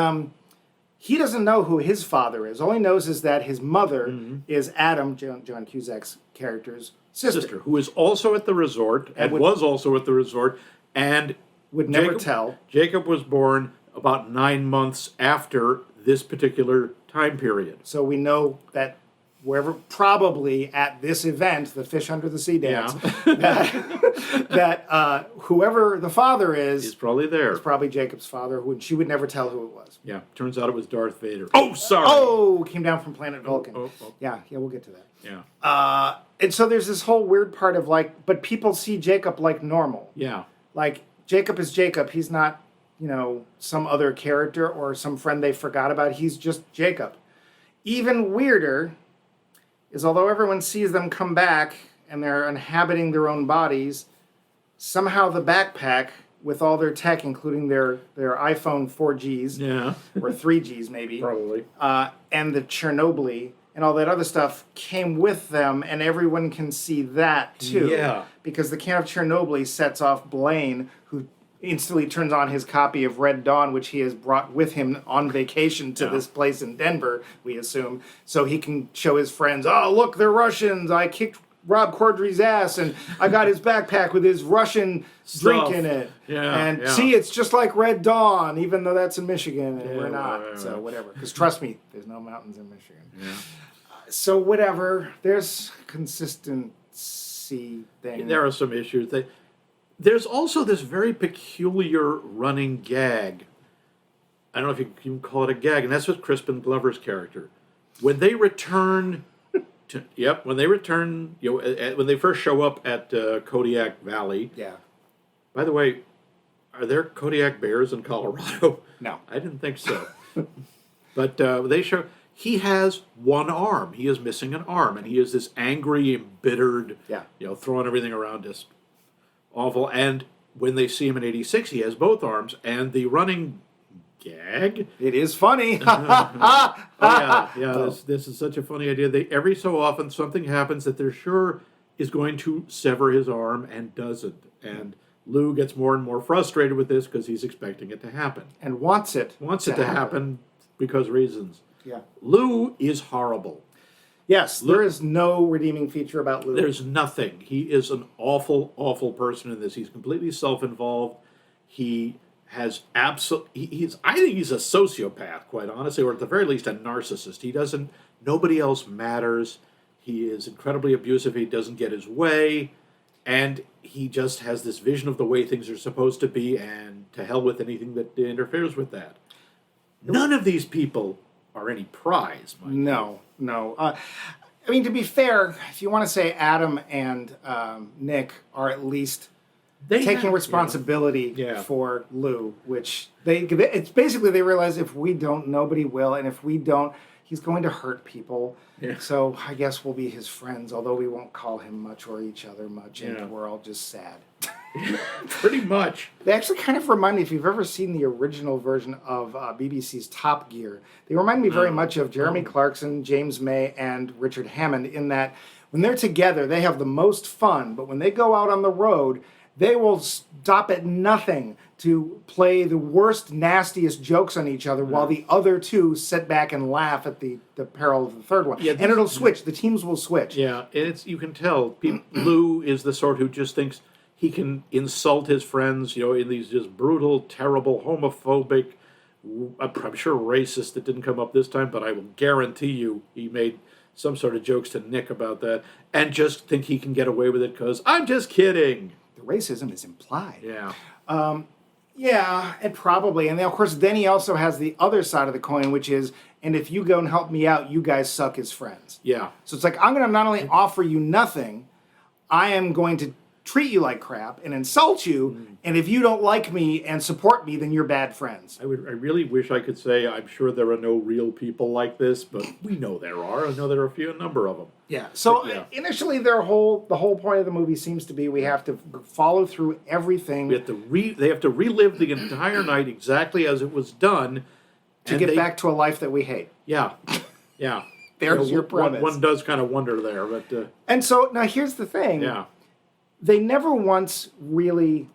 he doesn't know who his father is. All he knows is that his mother is Adam, John Cusack's character's sister. Who is also at the resort, and was also at the resort, and would never tell. Jacob was born about 9 months after this particular time period. So we know that wherever, probably at this event, the Fish Under the Sea dance, that whoever the father is probably there. It's probably Jacob's father, who she would never tell who it was. Yeah, turns out it was Darth Vader. Oh, sorry. Oh, came down from planet Vulcan. Yeah, we'll get to that. Yeah. And so there's this whole weird part of but people see Jacob like normal. Yeah. Like, Jacob is Jacob. He's not, some other character or some friend they forgot about. He's just Jacob. Even weirder is, although everyone sees them come back and they're inhabiting their own bodies, somehow the backpack with all their tech, including their iPhone 4Gs, or 3Gs maybe, probably, and the Chernobyl and all that other stuff came with them, and everyone can see that too. Yeah. Because the can of Chernobyl sets off Blaine, who instantly turns on his copy of Red Dawn, which he has brought with him on vacation to this place in Denver, we assume, so he can show his friends, oh, look, they're Russians. I kicked Rob Corddry's ass, and I got his backpack with his Russian drink in it. And see, it's just like Red Dawn, even though that's in Michigan, and we're not. So whatever. Because trust me, there's no mountains in Michigan. Yeah. So whatever. There's consistency thing. There are some issues. There's also this very peculiar running gag. I don't know if you can call it a gag, and that's with Crispin Glover's character. When they return... when they return, when they first show up at Kodiak Valley. Yeah. By the way, are there Kodiak bears in Colorado? No. I didn't think so. But they show he has one arm. He is missing an arm, and he is this angry, embittered, throwing everything around us. Awful. And when they see him in 86, he has both arms, and the running gag. It is funny. This is such a funny idea. Every so often something happens that they're sure is going to sever his arm and doesn't. And Lou gets more and more frustrated with this because he's expecting it to happen. And wants it to happen because reasons. Yeah. Lou is horrible. Yes, there is no redeeming feature about Lou. There's nothing. He is an awful, awful person in this. He's completely self-involved. He has I think he's a sociopath, quite honestly, or at the very least a narcissist. Nobody else matters. He is incredibly abusive. He doesn't get his way. And he just has this vision of the way things are supposed to be, and to hell with anything that interferes with that. None of these people are any prize, Mike. No. I mean, to be fair, if you want to say Adam and Nick are at least taking responsibility for Lou, which it's basically they realize if we don't, nobody will, and if we don't, he's going to hurt people. Yeah. So I guess we'll be his friends, although we won't call him much or each other much, and we're all just sad. Pretty much. They actually kind of remind me, if you've ever seen the original version of BBC's Top Gear, they remind me very much of Jeremy Clarkson, James May, and Richard Hammond in that when they're together, they have the most fun, but when they go out on the road, they will stop at nothing to play the worst, nastiest jokes on each other while the other two sit back and laugh at the peril of the third one. Yeah, and it'll switch. The teams will switch. Yeah, you can tell. Lou is the sort who just thinks he can insult his friends, in these just brutal, terrible, homophobic, I'm sure racist, that didn't come up this time, but I will guarantee you he made some sort of jokes to Nick about that, and just think he can get away with it because I'm just kidding. The racism is implied. Yeah. Yeah, and probably. And then, of course, then he also has the other side of the coin, which is, and if you go and help me out, you guys suck as friends. Yeah. So it's like, I'm going to not only offer you nothing, I am going to treat you like crap and insult you, and if you don't like me and support me, then you're bad friends. I really wish I could say I'm sure there are no real people like this, but we know there are. I know there are a number of them. Yeah. So initially, the whole point of the movie seems to be we have to follow through everything. They have to relive the entire night exactly as it was done to get back to a life that we hate. Yeah. There's your premise. One does kind of wonder there, but and so now here's the thing. Yeah. They never once really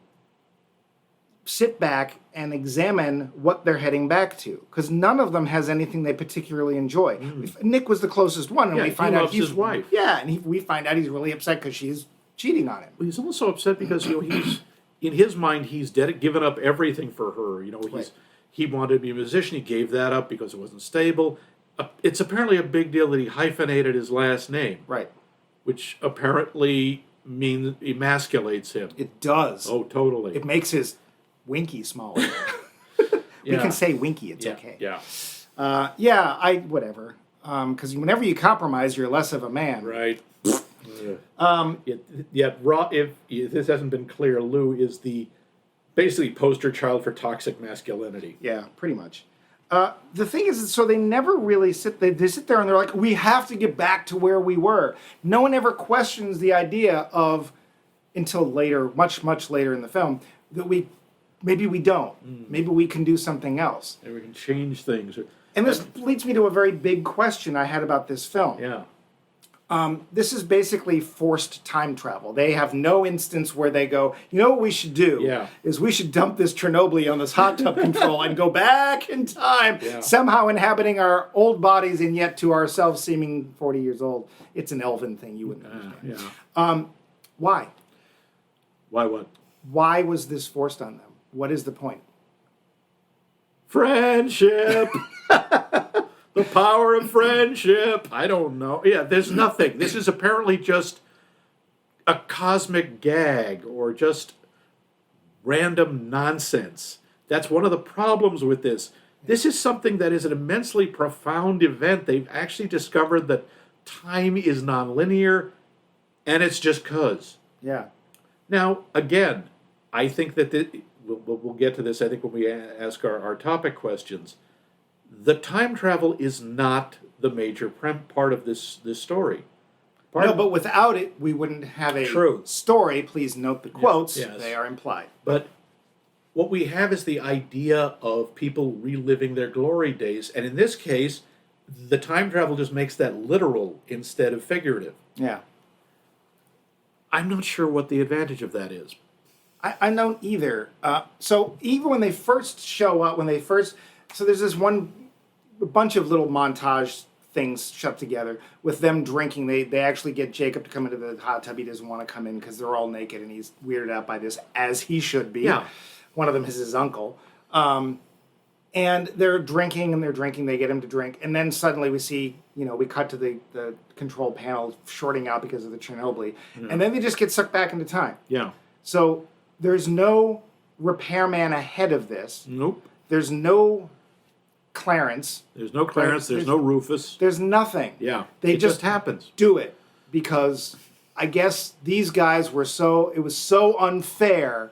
sit back and examine what they're heading back to, because none of them has anything they particularly enjoy. Nick was the closest one, and we find out he's his wife. Yeah, and we find out he's really upset because she's cheating on him. Well, he's also upset because he's in his mind he's given up everything for her. He wanted to be a musician. He gave that up because it wasn't stable. It's apparently a big deal that he hyphenated his last name, right? Which apparently emasculates him. It does. Oh, totally. It makes his winky smaller. We can say winky, it's okay. Yeah. Whatever. Because whenever you compromise, you're less of a man. Right. If this hasn't been clear, Lou is the basically poster child for toxic masculinity. Yeah, pretty much. The thing is, so they never really they sit there and they're like, we have to get back to where we were. No one ever questions the idea of, until later, much, much later in the film, that maybe we don't. Maybe we can do something else. And we can change things. And this leads me to a very big question I had about this film. Yeah. This is basically forced time travel. They have no instance where they go, you know what we should do is we should dump this Chernobyl on this hot tub control and go back in time, somehow inhabiting our old bodies and yet to ourselves seeming 40 years old. It's an elven thing. You wouldn't understand. Why? Why what? Why was this forced on them? What is the point? Friendship. The power of friendship. I don't know. Yeah, there's nothing. This is apparently just a cosmic gag or just random nonsense. That's one of the problems with this. This is something that is an immensely profound event. They've actually discovered that time is nonlinear, and it's just 'cause. Yeah. Now, again, I think that we'll get to this, I think, when we ask our topic questions. The time travel is not the major part of this story. But without it, we wouldn't have a story. Please note the quotes. Yes. They are implied. But what we have is the idea of people reliving their glory days. And in this case, the time travel just makes that literal instead of figurative. Yeah. I'm not sure what the advantage of that is. I don't either. So even when they first show up, so there's this a bunch of little montage things shut together with them drinking. They actually get Jacob to come into the hot tub. He doesn't want to come in because they're all naked and he's weirded out by this, as he should be. Yeah. One of them is his uncle. And they're drinking and they're drinking. They get him to drink. And then suddenly we see, we cut to the control panel shorting out because of the Chernobyl. Yeah. And then they just get sucked back into time. Yeah. So there's no repairman ahead of this. Nope. There's no Clarence. There's no Clarence. There's no Rufus. There's nothing. Yeah. They it just happens. Do it because I guess these guys were it was so unfair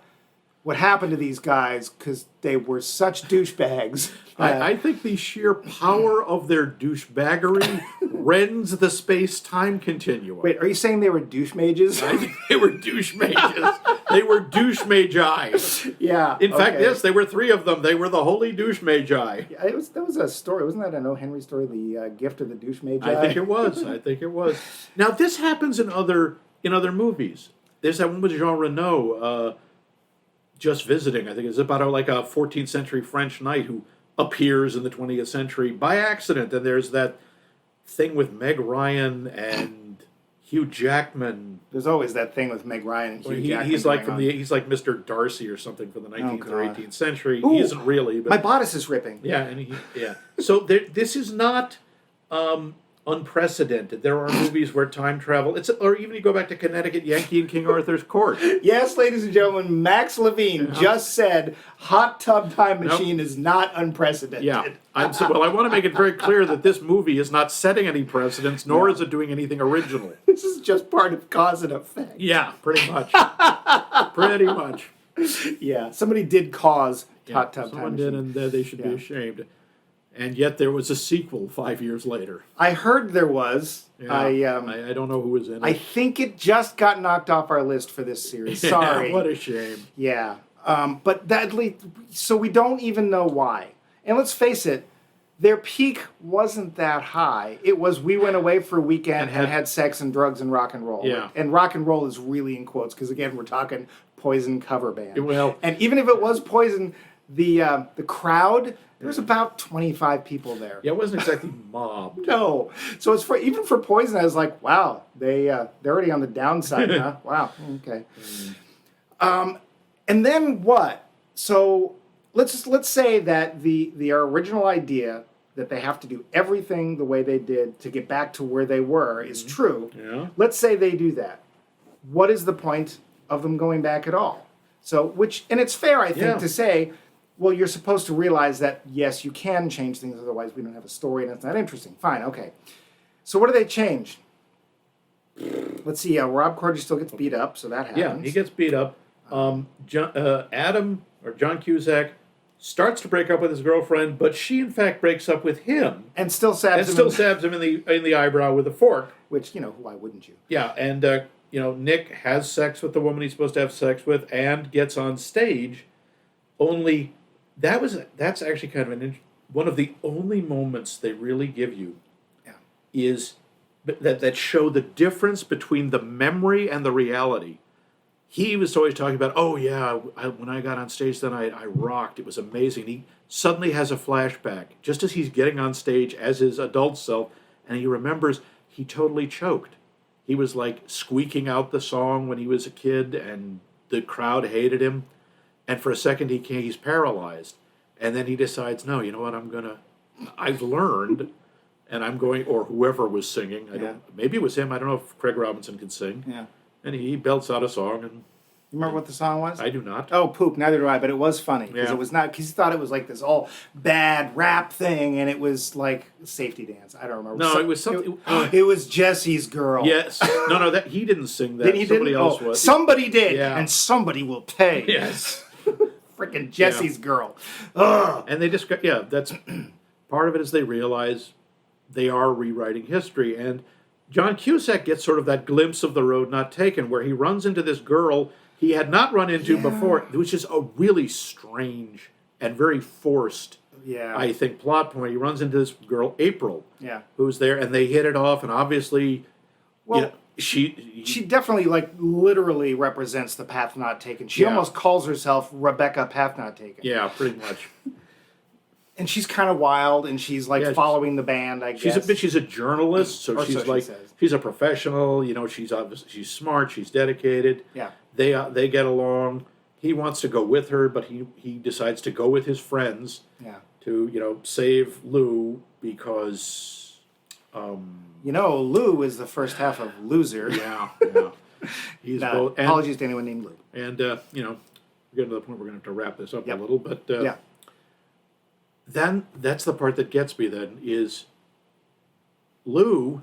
what happened to these guys because they were such douchebags. I think the sheer power of their douchebaggery rends the space-time continuum. Wait, are you saying they were douche mages? I think they were douche mages. They were douche magi. Yeah. In fact, yes, there were 3 of them. They were the holy douche magi. Yeah, that was a story. Wasn't that an O. Henry story, The Gift of the Douche Magi? I think it was. Now, this happens in other movies. There's that one with Jean Reno, Just Visiting. I think it's about a 14th century French knight who appears in the 20th century by accident. And there's that thing with Meg Ryan and Hugh Jackman. There's always that thing with Meg Ryan and Hugh Jackman. He's like Mr. Darcy or something from the 19th or 18th century. Ooh, he isn't really. But, my bodice is ripping. Yeah, So this is not unprecedented. There are movies where time travel, or even you go back to Connecticut Yankee and King Arthur's Court. Yes, ladies and gentlemen, Max Levine just said hot tub time machine is not unprecedented. Yeah. I want to make it very clear that this movie is not setting any precedents, nor is it doing anything original. This is just part of cause and effect. Yeah, pretty much. Pretty much. Yeah, somebody did cause hot tub time machine. Someone did, and they should be ashamed. And yet there was a sequel 5 years later. I heard there was. Yeah, I don't know who was in it. I think it just got knocked off our list for this series. Sorry. What a shame. Yeah. But so we don't even know why. And let's face it, their peak wasn't that high. It was we went away for a weekend and had sex and drugs and rock and roll. Yeah. And rock and roll is really in quotes because, again, we're talking Poison cover band. Well, and even if it was Poison, the crowd... There's about 25 people there. Yeah, it wasn't exactly mobbed. No. So it's even for Poison, I was like, wow, they're already on the downside, huh? Wow. Okay. And then what? So let's say that the original idea that they have to do everything the way they did to get back to where they were is true. Yeah. Let's say they do that. What is the point of them going back at all? So and it's fair, I think, to say, well, you're supposed to realize that, yes, you can change things, otherwise we don't have a story and it's not interesting. Fine, okay. So what do they change? Let's see, Rob Corddry still gets beat up, so that happens. Yeah, he gets beat up. John Cusack starts to break up with his girlfriend, but she, in fact, breaks up with him. And still stabs him in the eyebrow with a fork. Which, why wouldn't you? Yeah, and, Nick has sex with the woman he's supposed to have sex with and gets on stage, only... That's actually kind of one of the only moments they really give you is that show the difference between the memory and the reality. He was always talking about, when I got on stage, then I rocked. It was amazing. He suddenly has a flashback, just as he's getting on stage as his adult self, and he remembers he totally choked. He was like squeaking out the song when he was a kid, and the crowd hated him. And for a second, he's paralyzed. And then he decides, no, you know what, I've learned, and I'm going, or whoever was singing, maybe it was him, I don't know if Craig Robinson could sing. Yeah. And he belts out a song. And you remember what the song was? I do not. Oh, poop, neither do I, but it was funny. Because it was not, because he thought it was like this all bad rap thing, and it was like Safety Dance. I don't remember. No, it was something. It was Jesse's Girl. Yes. No, that he didn't sing that. Somebody else was. Somebody did, and somebody will pay. Yes. Freaking Jesse's Girl. Ugh. And they that's part of it is they realize they are rewriting history. And John Cusack gets sort of that glimpse of the road not taken, where he runs into this girl he had not run into before, which is a really strange and very forced, I think, plot point. He runs into this girl, April, who's there, and they hit it off, and obviously, she definitely, literally represents the path not taken. She almost calls herself Rebecca Path Not Taken. Yeah, pretty much. And she's kind of wild, and she's following the band, I guess. She's a journalist, so she's a professional. She's smart. She's dedicated. Yeah, they get along. He wants to go with her, but he decides to go with his friends. Yeah. to save Lou because Lou is the first half of Loser. yeah. He's both. And, apologies to anyone named Lou. and we're getting to the point we're going to have to wrap this up Yep. a little, but Yeah. then that's the part that gets me. Then is Lou,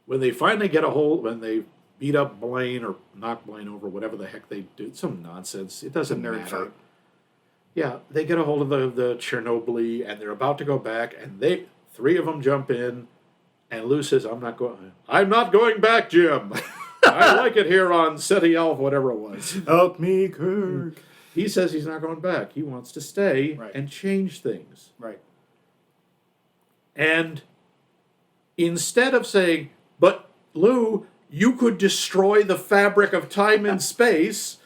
when they finally get a hold, when they beat up Blaine or knock Blaine over, whatever the heck they do, it's some nonsense. It doesn't nerd matter. fight. Yeah, they get a hold of the Chernobyl, and they're about to go back, and three of them jump in, and Lou says, I'm not going back, Jim. I like it here on City Elf, whatever it was. Help me, Kirk. He says he's not going back. He wants to stay Right. and change things. Right. And instead of saying, but Lou, you could destroy the fabric of time and space,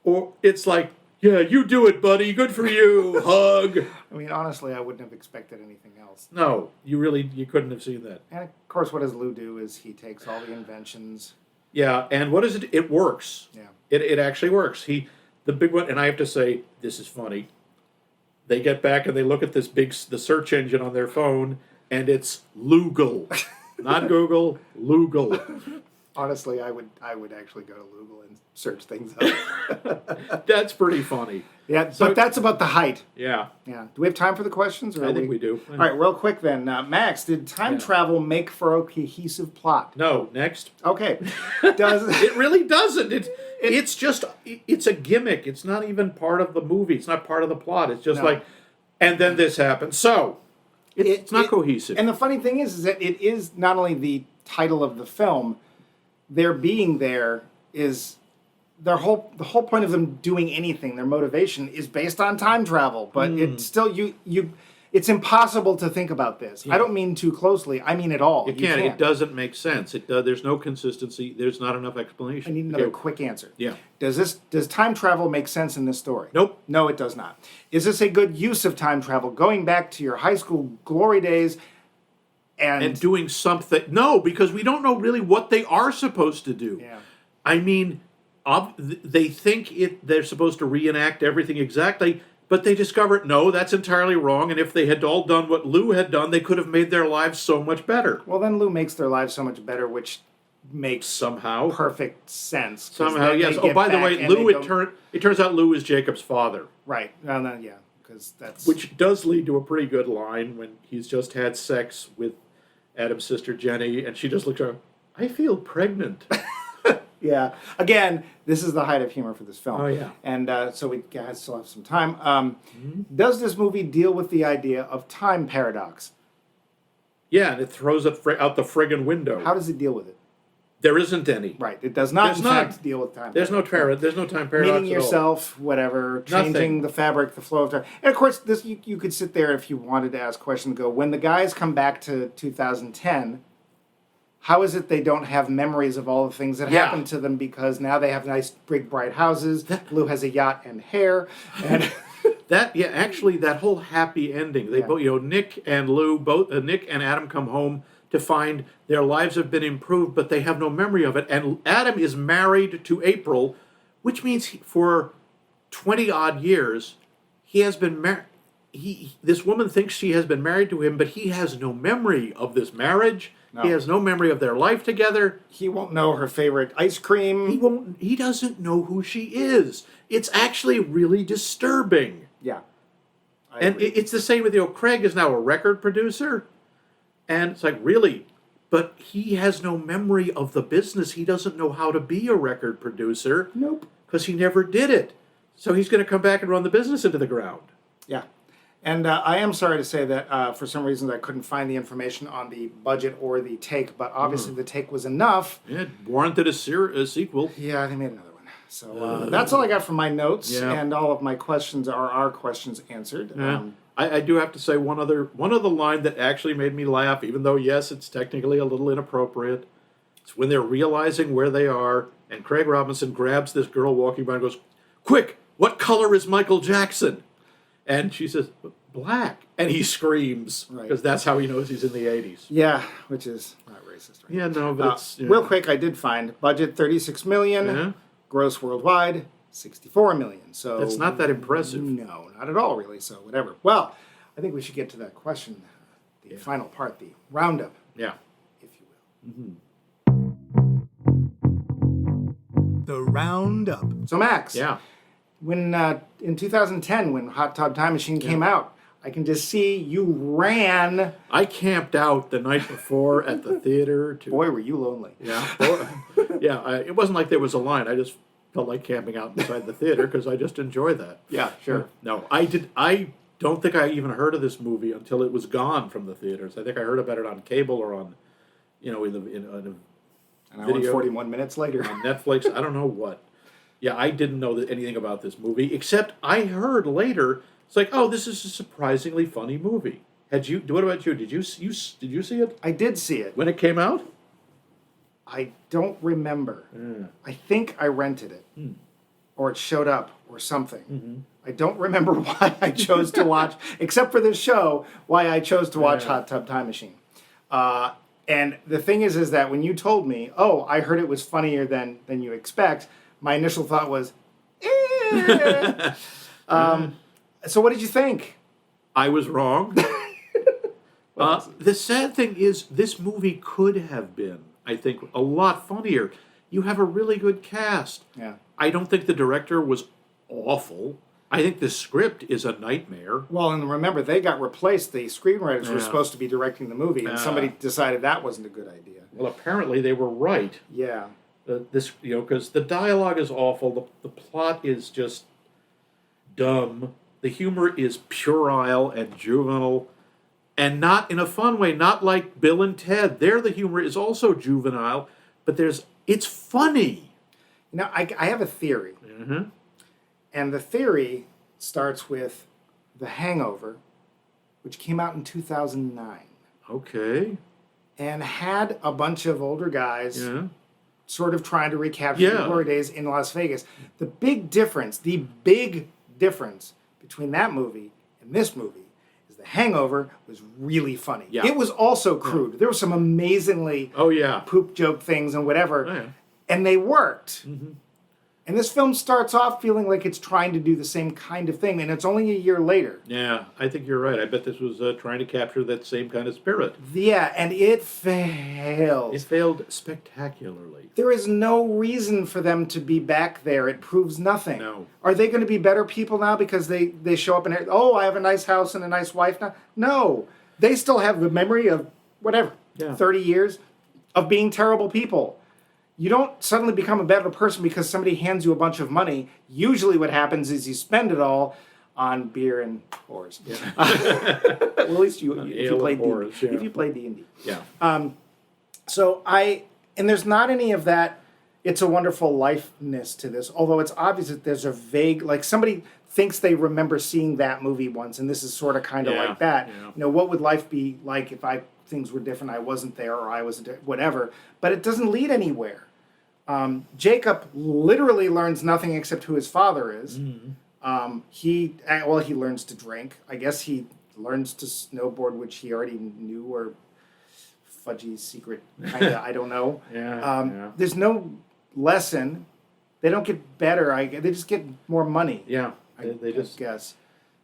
or it's like, yeah, you do it, buddy. Good for you. Hug. I mean, honestly, I wouldn't have expected anything else. No, you couldn't have seen that. And of course, what does Lou do is he takes all the inventions. Yeah, and what is it? It works. Yeah. It actually works. The big one, and I have to say, this is funny. They get back and they look at the search engine on their phone, and it's Lugal. Not Google, Lugal. Honestly, I would actually go to Google and search things up. That's pretty funny. Yeah, So- but that's about the height. Yeah, Yeah. Do we have time for the questions? Or I are think we do. All right, real quick then. Max, did time travel make for a cohesive plot? No, next. Okay. Does It really doesn't. It's just, it's a gimmick. It's not even part of the movie. It's not part of the plot. It's just No. like, and then this happens. So, it's not cohesive. And the funny thing is that it is not only the title of the film, their being there is the whole point of them doing anything, their motivation is based on time travel. But it's still it's impossible to think about this. I don't mean too closely. I mean at all. You can't. It doesn't make sense. There's no consistency. There's not enough explanation. I need another Okay. quick answer. Yeah. Does time travel make sense in this story? Nope. No, it does not. Is this a good use of time travel? Going back to your high school glory days And doing something. No, because we don't know really what they are supposed to do. Yeah. I mean, they think they're supposed to reenact everything exactly, but they discover, no, that's entirely wrong. And if they had all done what Lou had done, they could have made their lives so much better. Well, then Lou makes their lives so much better, which makes Somehow. perfect sense. 'cause Somehow, then yes. they Oh, get by the back way, and Lou, they go- it turns out Lou is Jacob's father. Right. No, yeah, because that's... Which does lead to a pretty good line when he's just had sex with Adam's sister Jenny, and she just looks at him, I feel pregnant. Yeah. Again, this is the height of humor for this film. Oh, yeah. And so we guys still have some time. Does this movie deal with the idea of time paradox? Yeah, and it throws it out the friggin' window. How does it deal with it? There isn't any. Right. It does not, There's in none. fact, deal with time There's no paradox. there's no time paradox Meaning at all. yourself, whatever, changing Nothing. the fabric, the flow of time. And of course, this you could sit there if you wanted to ask questions. Go, when the guys come back to 2010, how is it they don't have memories of all the things that Yeah. happened to them? Because now they have nice, big, bright houses. Lou has a yacht and hair, and Actually, that whole happy ending. They Yeah. both, Nick and Lou, Nick and Adam come home to find their lives have been improved, but they have no memory of it. And Adam is married to April, which means for 20 odd years, he has been married. This woman thinks she has been married to him, but he has no memory of this marriage. No. He has no memory of their life together. he won't know her favorite ice cream. He doesn't know who she is. It's actually really disturbing. Yeah. I And agree. it's the same with, Craig is now a record producer. And it's like, really? But he has no memory of the business. He doesn't know how to be a record producer. Nope. Because he never did it. So he's going to come back and run the business into the ground. Yeah. And I am sorry to say that for some reason I couldn't find the information on the budget or the take, but obviously the take was enough. It warranted a sequel. Yeah, they made another one. So that's all I got from my notes, Yeah. and all of my questions are our questions answered. Yeah. I do have to say one other line that actually made me laugh, even though, yes, it's technically a little inappropriate. It's when they're realizing where they are, and Craig Robinson grabs this girl walking by and goes, "Quick, what color is Michael Jackson?" And she says, "Black." And he screams, Right. because that's how he knows he's in the 80s. Yeah, which is not racist. Right? Yeah, no, but it's... Real quick, I did find budget $36 million, Yeah. gross worldwide $64 million. So That's not that impressive. No, not at all, really. So whatever. Well, I think we should get to that question, the final part, the roundup, Yeah. if you will. The roundup. So Max, Yeah. when in 2010, when Hot Tub Time Machine came out, I can just see you ran. I camped out the night before at the theater. Boy, were you lonely. Yeah. It wasn't like there was a line. I just felt like camping out inside the theater because I just enjoy that. Yeah, sure. No, I don't think I even heard of this movie until it was gone from the theaters. I think I heard about it on cable or on, in An hour and video. 41 minutes later. on Netflix. I don't know what. Yeah, I didn't know anything about this movie, except I heard later. It's like, oh, this is a surprisingly funny movie. What about you? Did you see it I did see it. when it came out? I don't remember. Yeah. I think I rented it, or it showed up, or something. I don't remember why I chose to watch, except for this show, why I chose to watch Hot Tub Time Machine. And the thing is that when you told me, oh, I heard it was funnier than you expect, my initial thought was, eh. So what did you think? I was wrong. The sad thing is, this movie could have been, I think, a lot funnier. You have a really good cast. Yeah. I don't think the director was awful. I think the script is a nightmare. Well, and remember, they got replaced. The screenwriters were Yeah. supposed to be directing the movie, and somebody decided that wasn't a good idea. Well, apparently they were right. Yeah. Because the dialogue is awful. The plot is just dumb. The humor is puerile and juvenile, and not in a fun way. Not like Bill and Ted. There, the humor is also juvenile, but it's funny. You know, I have a theory. Mm-hmm. And the theory starts with The Hangover, which came out in 2009, Okay. and had a bunch of older guys Yeah. sort of trying to recapture the glory days in Las Vegas. The big difference between that movie and this movie is The Hangover was really funny. Yeah. It was also crude. There were some amazingly Oh yeah. poop joke things and whatever, Oh, yeah. and they worked. And this film starts off feeling like it's trying to do the same kind of thing, and it's only a year later. Yeah, I think you're right. I bet this was trying to capture that same kind of spirit. Yeah, and it fails. It failed spectacularly. There is no reason for them to be back there. It proves nothing. No. Are they going to be better people now because they show up and, oh, I have a nice house and a nice wife now? No. They still have the memory of, whatever, 30 years of being terrible people. You don't suddenly become a better person because somebody hands you a bunch of money. Usually what happens is you spend it all on beer and whores. Yeah. Well, at least if you played D&D. Yeah. And there's not any of that It's a Wonderful Life-ness to this, although it's obvious that there's a vague, like somebody thinks they remember seeing that movie once, and this is sort of kind of like that. Yeah. You know, what would life be like if things were different, I wasn't there, or I wasn't, whatever. But it doesn't lead anywhere. Jacob literally learns nothing except who his father is. Mm-hmm. He learns to drink. I guess he learns to snowboard, which he already knew, or Fudgy's secret, kind of, I don't know. There's no lesson. They don't get better. They just get more money. Yeah, I guess.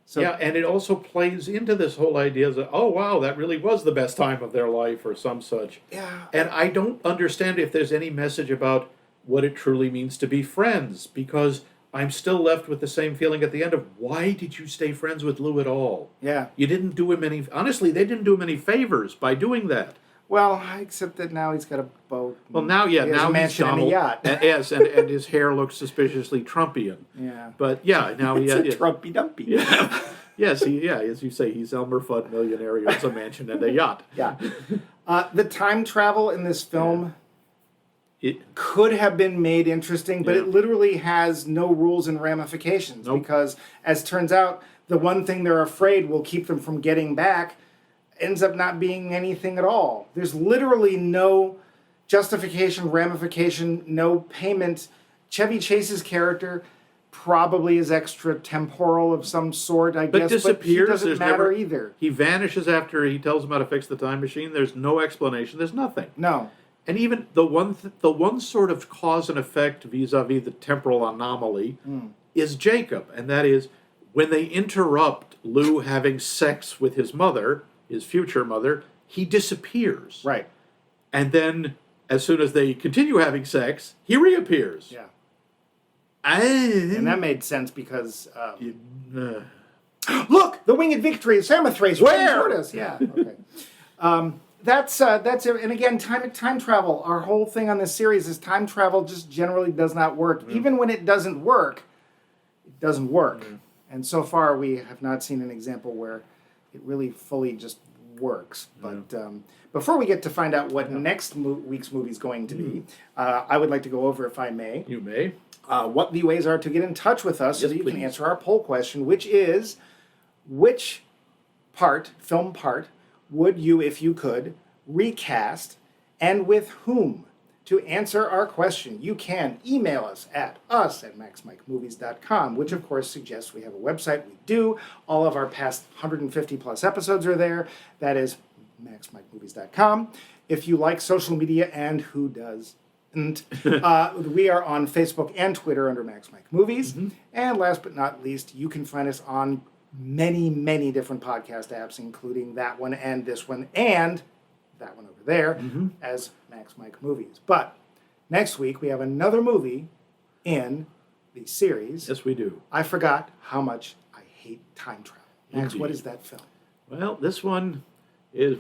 So, yeah, and it also plays into this whole idea that, oh, wow, that really was the best time of their life or some such. Yeah. And I don't understand if there's any message about what it truly means to be friends, because I'm still left with the same feeling at the end of, why did you stay friends with Lou at all? Yeah. You didn't do him any, honestly, they didn't do him any favors by doing that. Well, except that now he's got a boat. Well, now, he has a mansion he's and a yacht. Yes, and his hair looks suspiciously Trumpian. Yeah. But yeah, now he It's a Trumpy Dumpy. Yeah. Yes, as you say, he's Elmer Fudd millionaire. He owns a mansion and a yacht. Yeah. The time travel in this film it could have been made interesting, but it literally has no rules and ramifications. Nope. Because, as turns out, the one thing they're afraid will keep them from getting back ends up not being anything at all. There's literally no justification, ramification, no payment. Chevy Chase's character probably is extra-temporal of some sort, I guess, disappears. but he doesn't matter either. He vanishes after he tells him how to fix the time machine. There's no explanation. There's nothing. No. And even the one sort of cause and effect vis-a-vis the temporal anomaly is Jacob, and that is, when they interrupt Lou having sex with his mother, his future mother, he disappears. Right. And then, as soon as they continue having sex, he reappears. Yeah. And that made sense because... Look! The winged victory of Samothrace. Where? Toward us. Yeah. Okay. That's it. And again, time travel. Our whole thing on this series is time travel just generally does not work. Even when it doesn't work, it doesn't work. And so far, we have not seen an example where it really fully just works. But before we get to find out what next week's movie is going to be, I would like to go over, if I may. You may. What the ways are to get in touch with us so Yes, that you please. can answer our poll question, which is, which film part, would you, if you could, recast, and with whom? To answer our question, you can email us at maxmikemovies.com, which of course suggests we have a website. We do. All of our past 150 plus episodes are there. That is maxmikemovies.com. If you like social media, and who does? And we are on Facebook and Twitter under Max Mike Movies. And last but not least, you can find us on many, many different podcast apps, including that one and this one and that one over there as Max Mike Movies. But next week, we have another movie in the series. Yes, we do. I forgot how much I hate time travel. Max, Indeed. what is that film? Well, this one is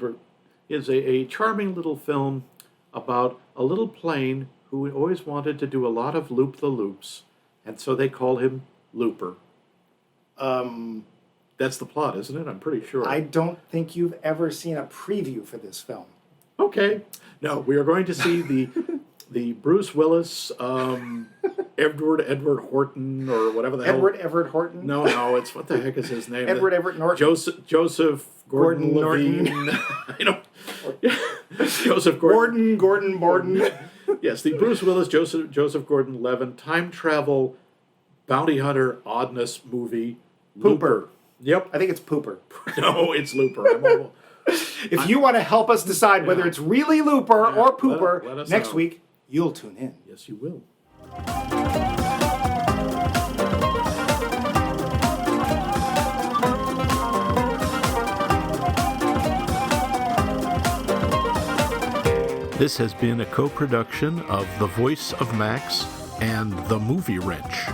a charming little film about a little plane who always wanted to do a lot of loop-the-loops, and so they call him Looper. That's the plot, isn't it? I'm pretty sure. I don't think you've ever seen a preview for this film. Okay. No, we are going to see the Bruce Willis, Edward Horton, or whatever the hell. Edward Everett Horton? No, it's what the heck is his name? Edward Everett Norton. Joseph Gordon Norton. Levine. I don't. Joseph Gordon. Gordon Borden. Yes, the Bruce Willis, Joseph Gordon-Levitt time travel bounty hunter oddness movie. Pooper. Looper. Yep. I think it's Pooper. No, it's Looper. If you want to help us decide whether it's really Looper or Pooper, let us next know. week, you'll tune in. Yes, you will. This has been a co-production of The Voice of Max and The Movie Wrench.